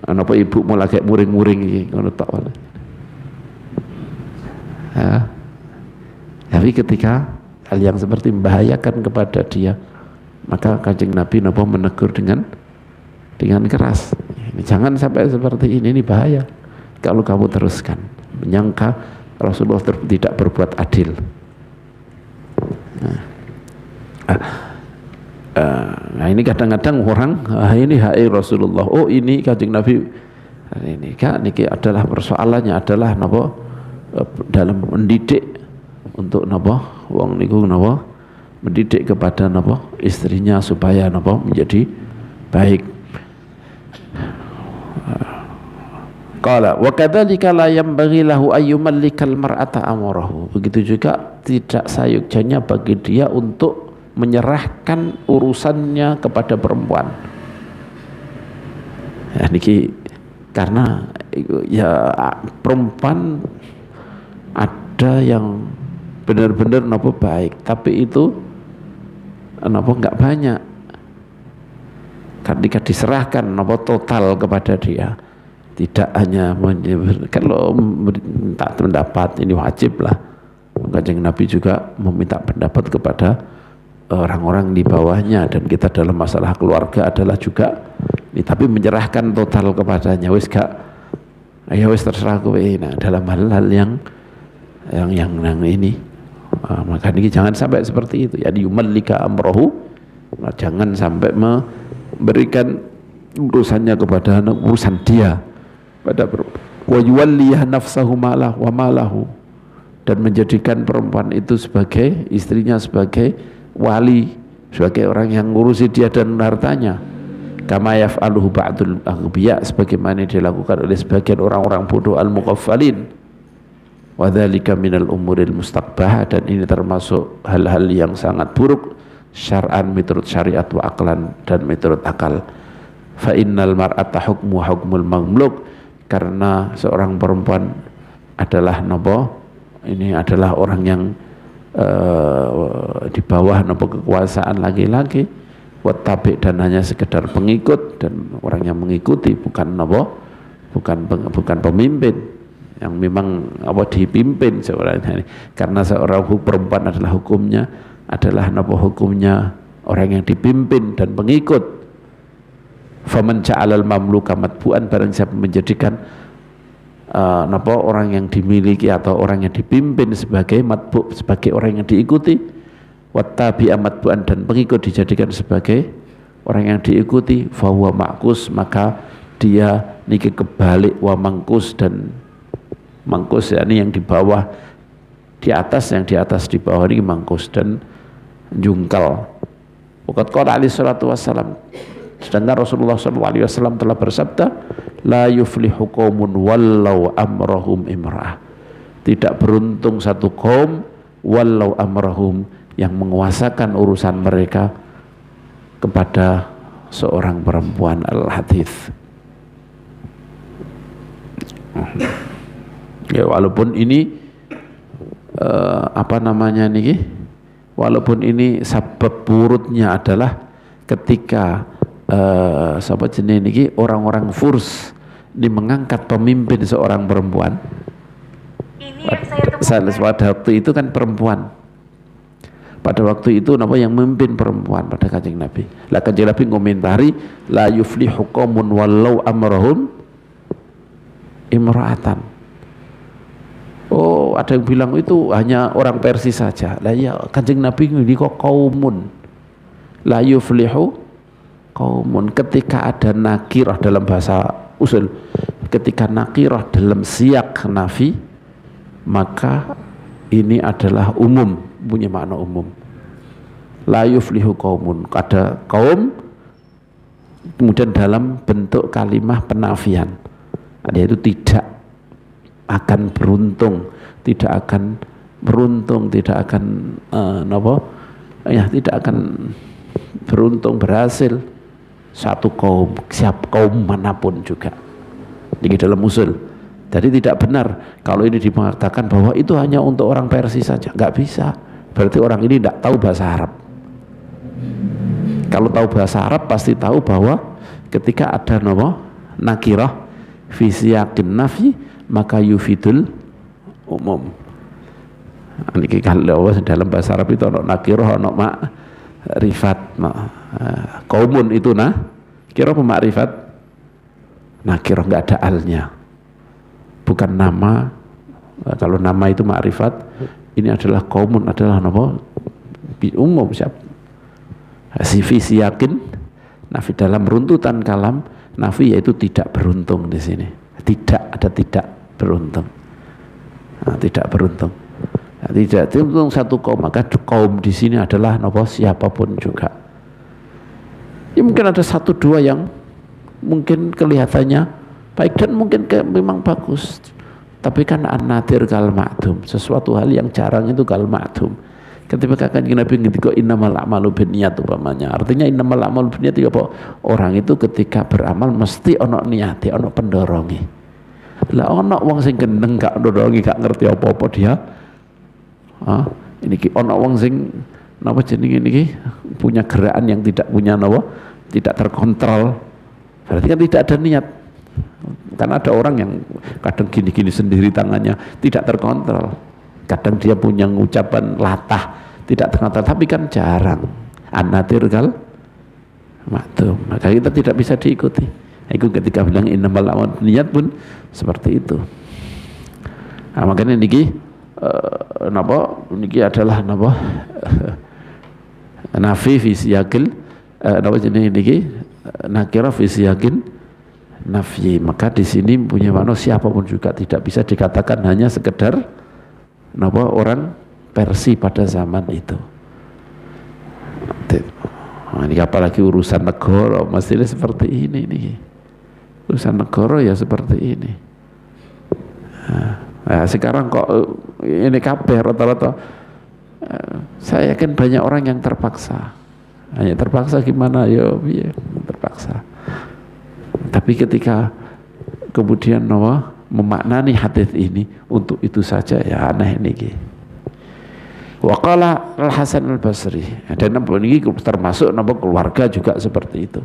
apa ibu mau lagi muring-muring iki ngono tok. Ya. Tapi ketika hal yang seperti membahayakan kepada dia, maka Kanjeng Nabi napa menegur dengan keras. Jangan sampai seperti ini bahaya kalau kamu teruskan menyangka Rasulullah tidak berbuat adil. Nah ini kadang-kadang orang ini HI Rasulullah, oh ini Kanjeng Nabi, ini kan niki adalah persoalannya adalah napa dalam mendidik untuk napa wong niku napa mendidik kepada napa istrinya supaya napa menjadi baik. Qala wa kadzalika la yanbaghi lahu ayyumallikal mar'ata amrahu. Begitu juga tidak sayugjanya bagi dia untuk menyerahkan urusannya kepada perempuan. Ya niki karena ya perempuan ada yang benar-benar napa baik, tapi itu napa enggak banyak. Ketika diserahkan napa total kepada dia, tidak hanya kalau minta pendapat ini wajib lah. Kanjeng Nabi juga meminta pendapat kepada orang-orang di bawahnya, dan kita dalam masalah keluarga adalah juga ini, tapi menyerahkan total kepadanya. Wis gak ya wis terserah kowe. Nah dalam hal-hal yang ini maka ini jangan sampai seperti itu ya, yumallika amrohu, jangan sampai memberikan urusannya kepada urusan dia pada wa yuwalliyah nafsahu malah wa malahu, dan menjadikan perempuan itu sebagai istrinya, sebagai wali, sebagai orang yang ngurusi dia dan hartanya. Kama yaf'aluhu ba'dul aghbiya, sebagaimana dilakukan oleh sebagian orang-orang bodoh al-muqaffalin. Wa dzalika minal umuril mustaqbah, dan ini termasuk hal-hal yang sangat buruk syar'an menurut syariat wa aqlan, dan menurut akal. Fa innal mar'ata hukmul mamluk, karena seorang perempuan adalah napa ini adalah orang yang di bawah napa kekuasaan laki-laki. wattabi, dan hanya sekedar pengikut, dan orang yang mengikuti bukan apa, bukan pemimpin yang memang apa dipimpin seorang ini. Karena seorang perempuan adalah hukumnya adalah apa, hukumnya orang yang dipimpin dan pengikut. Faman ja'alal mamluka matbu'an, barang siapa menjadikan orang yang dimiliki atau orang yang dipimpin sebagai matbu', sebagai orang yang diikuti, wattabi'a matbu'an, dan pengikut dijadikan sebagai orang yang diikuti, fahuwa ma'kus, maka dia niki kebalik, wa mangkus, dan mangkus yakni yang di bawah di atas, yang di atas di bawah ini mangkus dan jungkal. Waqad qala alaihi salatu wassalam, sedangkan Rasulullah SAW telah bersabda, la yuflihu qaumun wallau amrahum imra'ah, tidak beruntung satu kaum wallau amrahum, yang menguasakan urusan mereka kepada seorang perempuan. Al-hadits. Ya, walaupun ini walaupun ini sebab burutnya adalah ketika sahabat jenis ini orang-orang Furs ini mengangkat pemimpin seorang perempuan. Ini yang pada waktu itu kan perempuan. Pada waktu itu yang memimpin perempuan pada Kanjeng Nabi. Lah Kanjeng Nabi ngomentari, la yuflihu qaumun wallau amrahum imra'atan. Oh, ada yang bilang itu hanya orang Persia saja. Lah ya, Kanjeng Nabi ini kok kaumun. La yuflihu qaumun, ketika ada nakirah dalam bahasa usul, ketika nakirah dalam siyak nafi, maka ini adalah umum, punya makna umum. La yuflihu qaumun, ada kaum, kemudian dalam bentuk kalimah penafian, yaitu tidak akan beruntung, tidak akan beruntung, tidak akan tidak akan beruntung, berhasil satu kaum, siap kaum manapun juga. Ini dalam usul. Jadi tidak benar kalau ini dikatakan bahwa itu hanya untuk orang Persia saja, nggak bisa. Berarti orang ini tidak tahu bahasa Arab. Kalau tahu bahasa Arab pasti tahu bahwa ketika ada nakirah fi siyakin nafi, maka yufidul umum. Ini kalau dalam bahasa Arab itu ono nakirah, ono ma'rifat. Kaumun itu kira pemakrifat, nakirah nggak ada alnya, bukan nama. Kalau nama itu makrifat, ini adalah kaumun, adalah umum. Siapa sifisi yakin nafi, dalam runtutan kalam nafi yaitu tidak beruntung. Di sini tidak ada tidak beruntung, tidak beruntung, tidak beruntung satu kaum. Maka kaum di sini adalah siapapun juga. Ya, mungkin ada satu dua yang mungkin kelihatannya baik dan mungkin memang bagus, tapi kan an-nadir kal ma'dum, sesuatu hal yang jarang itu kal ma'dum. Ketika Kanjeng Nabi ngendika innamal a'malu binniyat umpamanya, artinya innamal a'malu binniyat itu apa? Orang itu ketika beramal mesti ono niate, ono pendorongi. Lah ono wong sing gendeng gak ndorongi, gak ngerti apa-apa dia. Ini ono wong sing jenenge niki punya gerakan yang tidak punya tidak terkontrol. Berarti kan tidak ada niat. Karena ada orang yang kadang gini-gini sendiri tangannya tidak terkontrol. Kadang dia punya ucapan latah tidak terkontrol, tapi kan jarang. An-nadir kal ma'dum. Maka kita tidak bisa diikuti. Itu ketika bilang innamal a'malu binniyat pun seperti itu. Nah, makanya niki niki adalah nafi fi siyaqil jenis niki nakira fi siyaqin nafyi. Maka di sini punya makna siapapun juga, tidak bisa dikatakan hanya sekedar orang Persia pada zaman itu. Nah, ini apalagi urusan negara mestinya seperti ini nih. Urusan negara ya seperti ini. Nah, sekarang kok ini kabeh rata-rata, saya yakin banyak orang yang terpaksa. Hanya terpaksa gimana ya, terpaksa. Tapi ketika kemudian memaknani hadis ini untuk itu saja, ya aneh ini. Waqala Al-Hasan Al-Basri, dan ini termasuk nama keluarga juga seperti itu.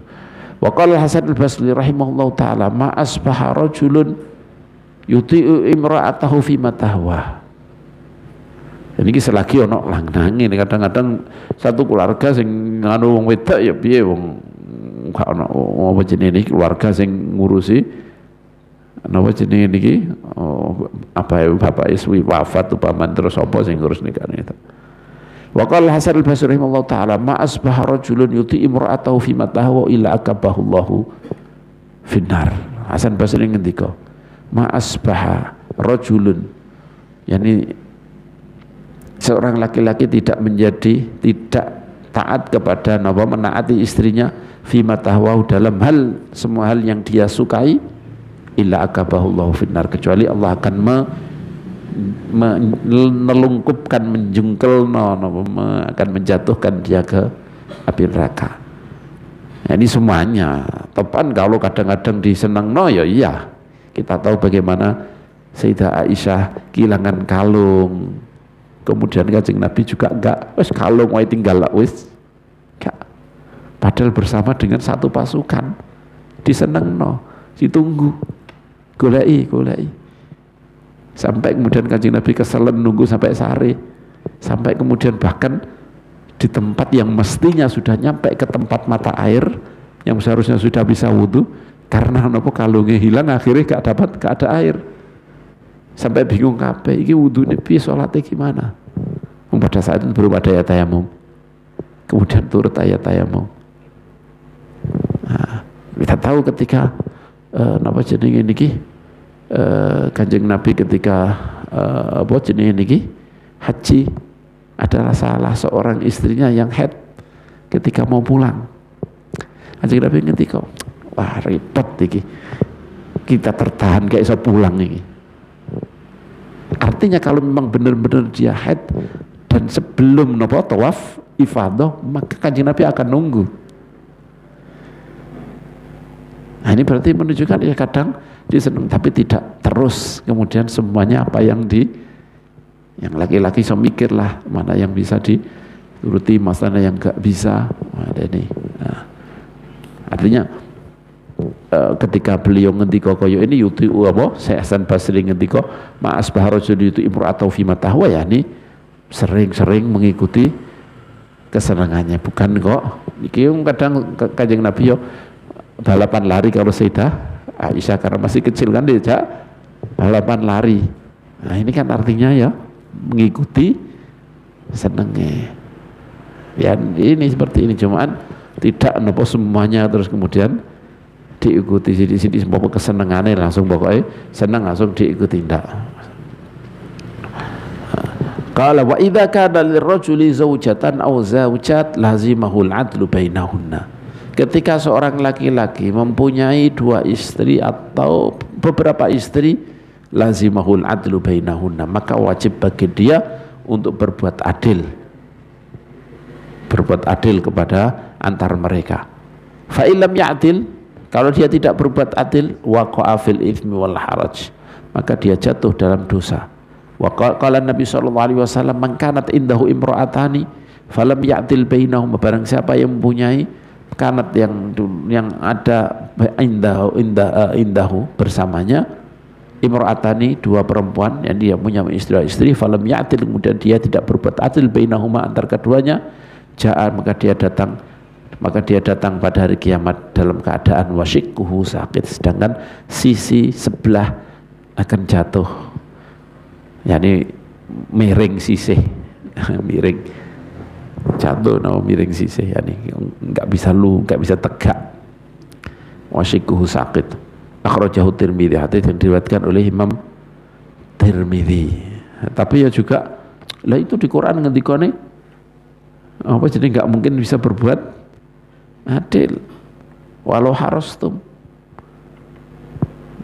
Waqala Al-Hasan Al-Basri rahimahullahu taala, ma asbaha rajulun yuti'u imra'atahu fi matahwa. Ini selagi ono lanangin, kadang-kadang satu keluarga sing nganu wong wedok ya piye wong gak ono apa jenenge iki keluarga sing ngurusi napa jenenge niki apa bapak iswi wafat upaman terus apa sing ngurus nikah itu. Wa qala Hasan Al-Basri rahimahullahu taala ma asbaha rajulun yuti imra'atahu fi matahwa illa akabahu Allahu finnar. Hasan Basri ngendika ma asbaha rajulun, yakni seorang laki-laki tidak taat kepada napa menaati istrinya fi matahwa dalam hal semua hal yang dia sukai illa akabahu Allahu finnar, kecuali Allah akan menelungkupkan, menjungkelno, akan menjatuhkan dia ke api neraka. Nah, ini semuanya topan. Kalau kadang-kadang disenengno ya iya, kita tahu bagaimana Sayyidah Aisyah kehilangan kalung, kemudian Kanjeng Nabi juga enggak wis kalung wae tinggal wis enggak, padahal bersama dengan satu pasukan disenengno, ditunggu, goleki sampai kemudian Kanjeng Nabi keselen nunggu sampai sore, sampai kemudian bahkan di tempat yang mestinya sudah nyampe ke tempat mata air yang seharusnya sudah bisa wudhu, karena apa kalungnya hilang akhirnya gak ada air, sampai bingung kabeh iki wudune piye, salate gimana. Pada saat itu belum ada ayat tayamum, kemudian turut ayat tayamum. Nah, kita tahu ketika napa jenenge niki Kanjeng Nabi ketika apa jenenge niki haji, adalah salah seorang istrinya yang haid ketika mau pulang. Kanjeng Nabi ngendika, wah repot iki, kita tertahan kayak iso pulang iki. Artinya kalau memang benar-benar dia haid dan sebelum napa tawaf ifadah, maka Kanjeng Nabi akan nunggu. Nah, ini berarti menunjukkan ya kadang diseneng tapi tidak terus kemudian semuanya apa yang laki-laki so mikir lah mana yang bisa dituruti, masalah yang gak bisa. Ada ini. Nah, artinya ketika beliau ngendika kaya ini yuti apa Hasan Basri ngendika ma asbahara itu imra'atau fi matahwa, ya ini sering-sering mengikuti kesenangannya, bukan kok iki kadang Kanjeng Nabi yo balapan lari kalau Sayyidah Aisyah karena masih kecil kan diajak balapan lari. Nah, ini kan artinya ya mengikuti senengnya. Ya ini seperti ini, cuman tidak nopo semuanya terus kemudian diikuti sidi-sidi semua kesenangannya langsung pokoknya senang langsung diikuti, ndak. Qala wa idza kana lirrajuli zaujatan aw zaujat lazimahul adlu bainahunna. Ketika seorang laki-laki mempunyai dua istri atau beberapa istri, lazimahul adlu bainahunna, maka wajib bagi dia untuk berbuat adil kepada antar mereka. Fa illam ya'dil, kalau dia tidak berbuat adil, waqa'a fil itsmi wal haraj, maka dia jatuh dalam dosa. Wa qala Nabi sallallahu alaihi wasallam, man kanat indahu imra'atani falam ya'dil bainahuma, barang siapa yang mempunyai kanat yang ada indahu bersamanya imra'atani, dua perempuan yang dia punya istri, falam ya'dil, kemudian dia tidak berbuat adil bainahuma antar keduanya, ja'a, maka dia datang pada hari kiamat dalam keadaan wasyikuhu sakit, sedangkan sisi sebelah akan jatuh, yakni miring sisih miring jatuh, miring sisih, yakni nggak bisa tegak, wasyikuhu sakit. Akhrajahu Tirmidzi, hadis yang diriwayatkan oleh Imam Tirmidzi. Tapi ya juga lah itu di Quran ngendikane apa, jadi nggak mungkin bisa berbuat adil walau harastum.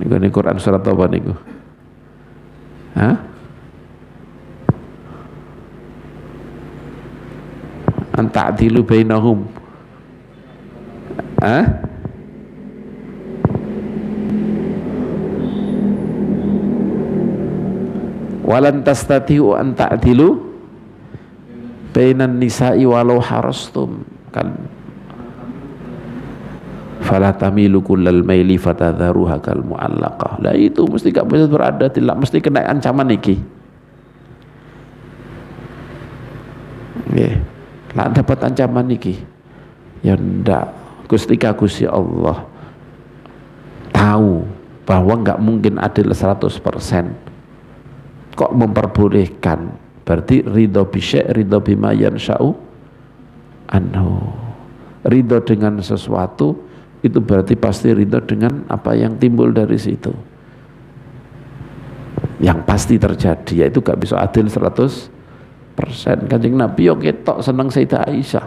Niku Quran surat apa niku? Hah? An ta'dilu bainahum. Hah? Walan tastati'u an ta'dilu bainan nisa'i walau harastum kan fala tamilu kullal maili fatadharuha kal mu'allaqah. Lah itu mesti gak bisa berada, tidak mesti kena ancaman iki. Nggih. Lah dapat ancaman iki. Ya ndak. Gusti Allah tahu bahwa nggak mungkin adil 100%. Kok memperbolehkan? Berarti ridho bisyai' ridho bima yansha'u anhu. Ridho dengan sesuatu itu berarti pasti ridho dengan apa yang timbul dari situ. Yang pasti terjadi, yaitu gak bisa adil 100%. Kanjeng Nabi yo ketok seneng Sayyidah Aisyah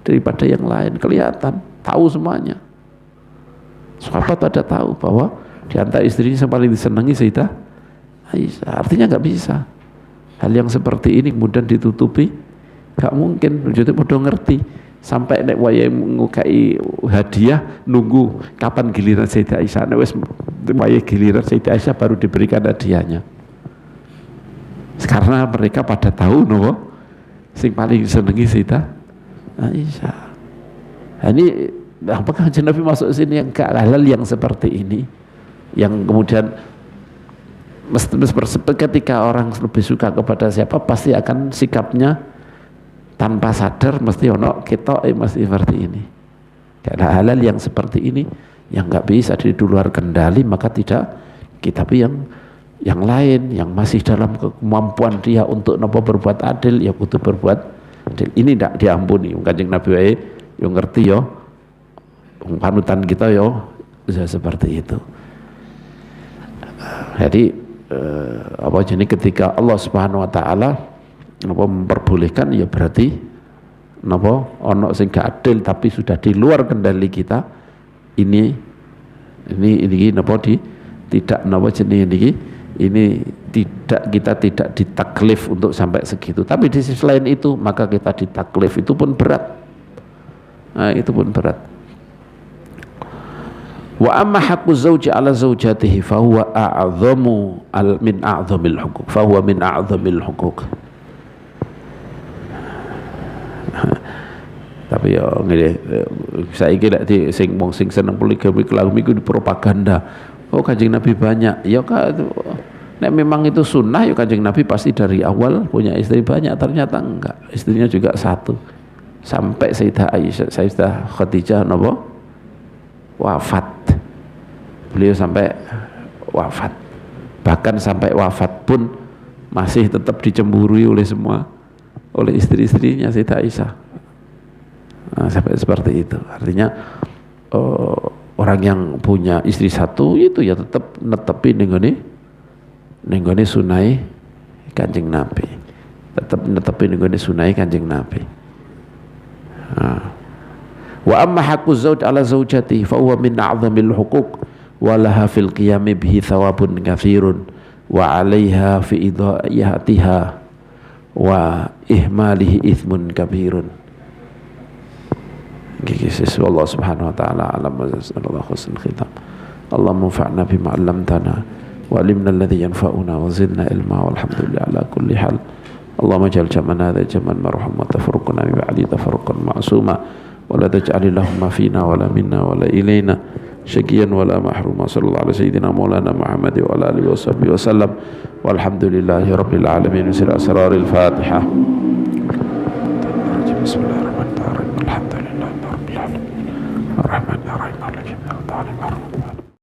daripada yang lain, kelihatan, tahu semuanya. Sahabat pada tahu bahwa di antara istrinya yang paling disenangi Sayyidah Aisyah. Artinya nggak bisa hal yang seperti ini kemudian ditutupi, nggak mungkin. Jadi udah ngerti sampai nek wayahe ngukai hadiah nunggu kapan giliran Sayyidah Aisyah. Nek wis wayahe giliran Sayyidah Aisyah baru diberikan hadiahnya. Karena mereka pada tahu nopo sing paling disenangi Sayyidah Aisyah. Nah, ini apakah Nabi masuk sini yang halal yang seperti ini, yang kemudian ketika orang lebih suka kepada siapa pasti akan sikapnya tanpa sadar mesti ono ketok mesti seperti ini. Karena halal yang seperti ini yang nggak bisa di luar kendali maka tidak kita, tapi yang lain yang masih dalam kemampuan dia untuk nopo berbuat adil ya butuh berbuat adil. Ini tidak diampuni. Kanjeng Nabi wae yo ngerti yo, panutan kita yo bisa seperti itu. Jadi apa jenis ketika Allah Subhanahu Wa Taala apa memperbolehkan ya berarti napa ono sing gak adil tapi sudah di luar kendali kita. Ini napa di tidak napa jenis ini tidak, kita tidak ditaklif untuk sampai segitu, tapi di sisi lain itu maka kita ditaklif, itu pun berat. Nah, itu pun berat. Wa amma haqqu zawji ala zawjatihi fa huwa a'dhamu min a'dhamil huquq, fa huwa min a'dhamil huquq. Tapi ya ngene saiki lek sing wong sing seneng poligami kelambi iku dipropaganda. Oh Kanjeng Nabi banyak, ya nek memang itu sunnah ya Kanjeng Nabi pasti dari awal punya istri banyak. Ternyata enggak, istrinya juga satu sampai Sayyidah Aisyah, Sayyidah Khadijah napa wafat, beliau sampai wafat, bahkan sampai wafat pun masih tetap dicemburui oleh semua, oleh istri-istrinya Sayyidah Aisyah. Nah, sampai seperti itu. Artinya orang yang punya istri satu itu ya tetap netepi nenggone sunai Kanjeng Nabi, tetap netepi nenggone sunai Kanjeng Nabi. Wa amma haqqu zawj ala zawjati fa huwa min a'dhamil huquq wa laha fil qiyami bihi thawabun katsirun wa 'alaiha fi idha'atiha wa ihmalihi ithmun kabirun. Allah Subhanahu wa taala alam wa sallallahu husnul khitam. Allahumma anfa'na bima 'allamtana wa 'allimna alladhi yanfa'una wa zidna ilma walhamdulillah ala kulli hal. Allahumma ij'al jam'ana hadha jam'an marhum wa tafarruqana min ba'di tafarruqan ma'suma wa la taj'al lahumma fina wa la minna wa la ilayna syaqiyan wa la mahruma. Sallallahu alaihi sayyidina maulana Muhammad wa ala alihi wa sahbihi wa sallam walhamdulillahi rabbil alamin. Asrarul Fatihah.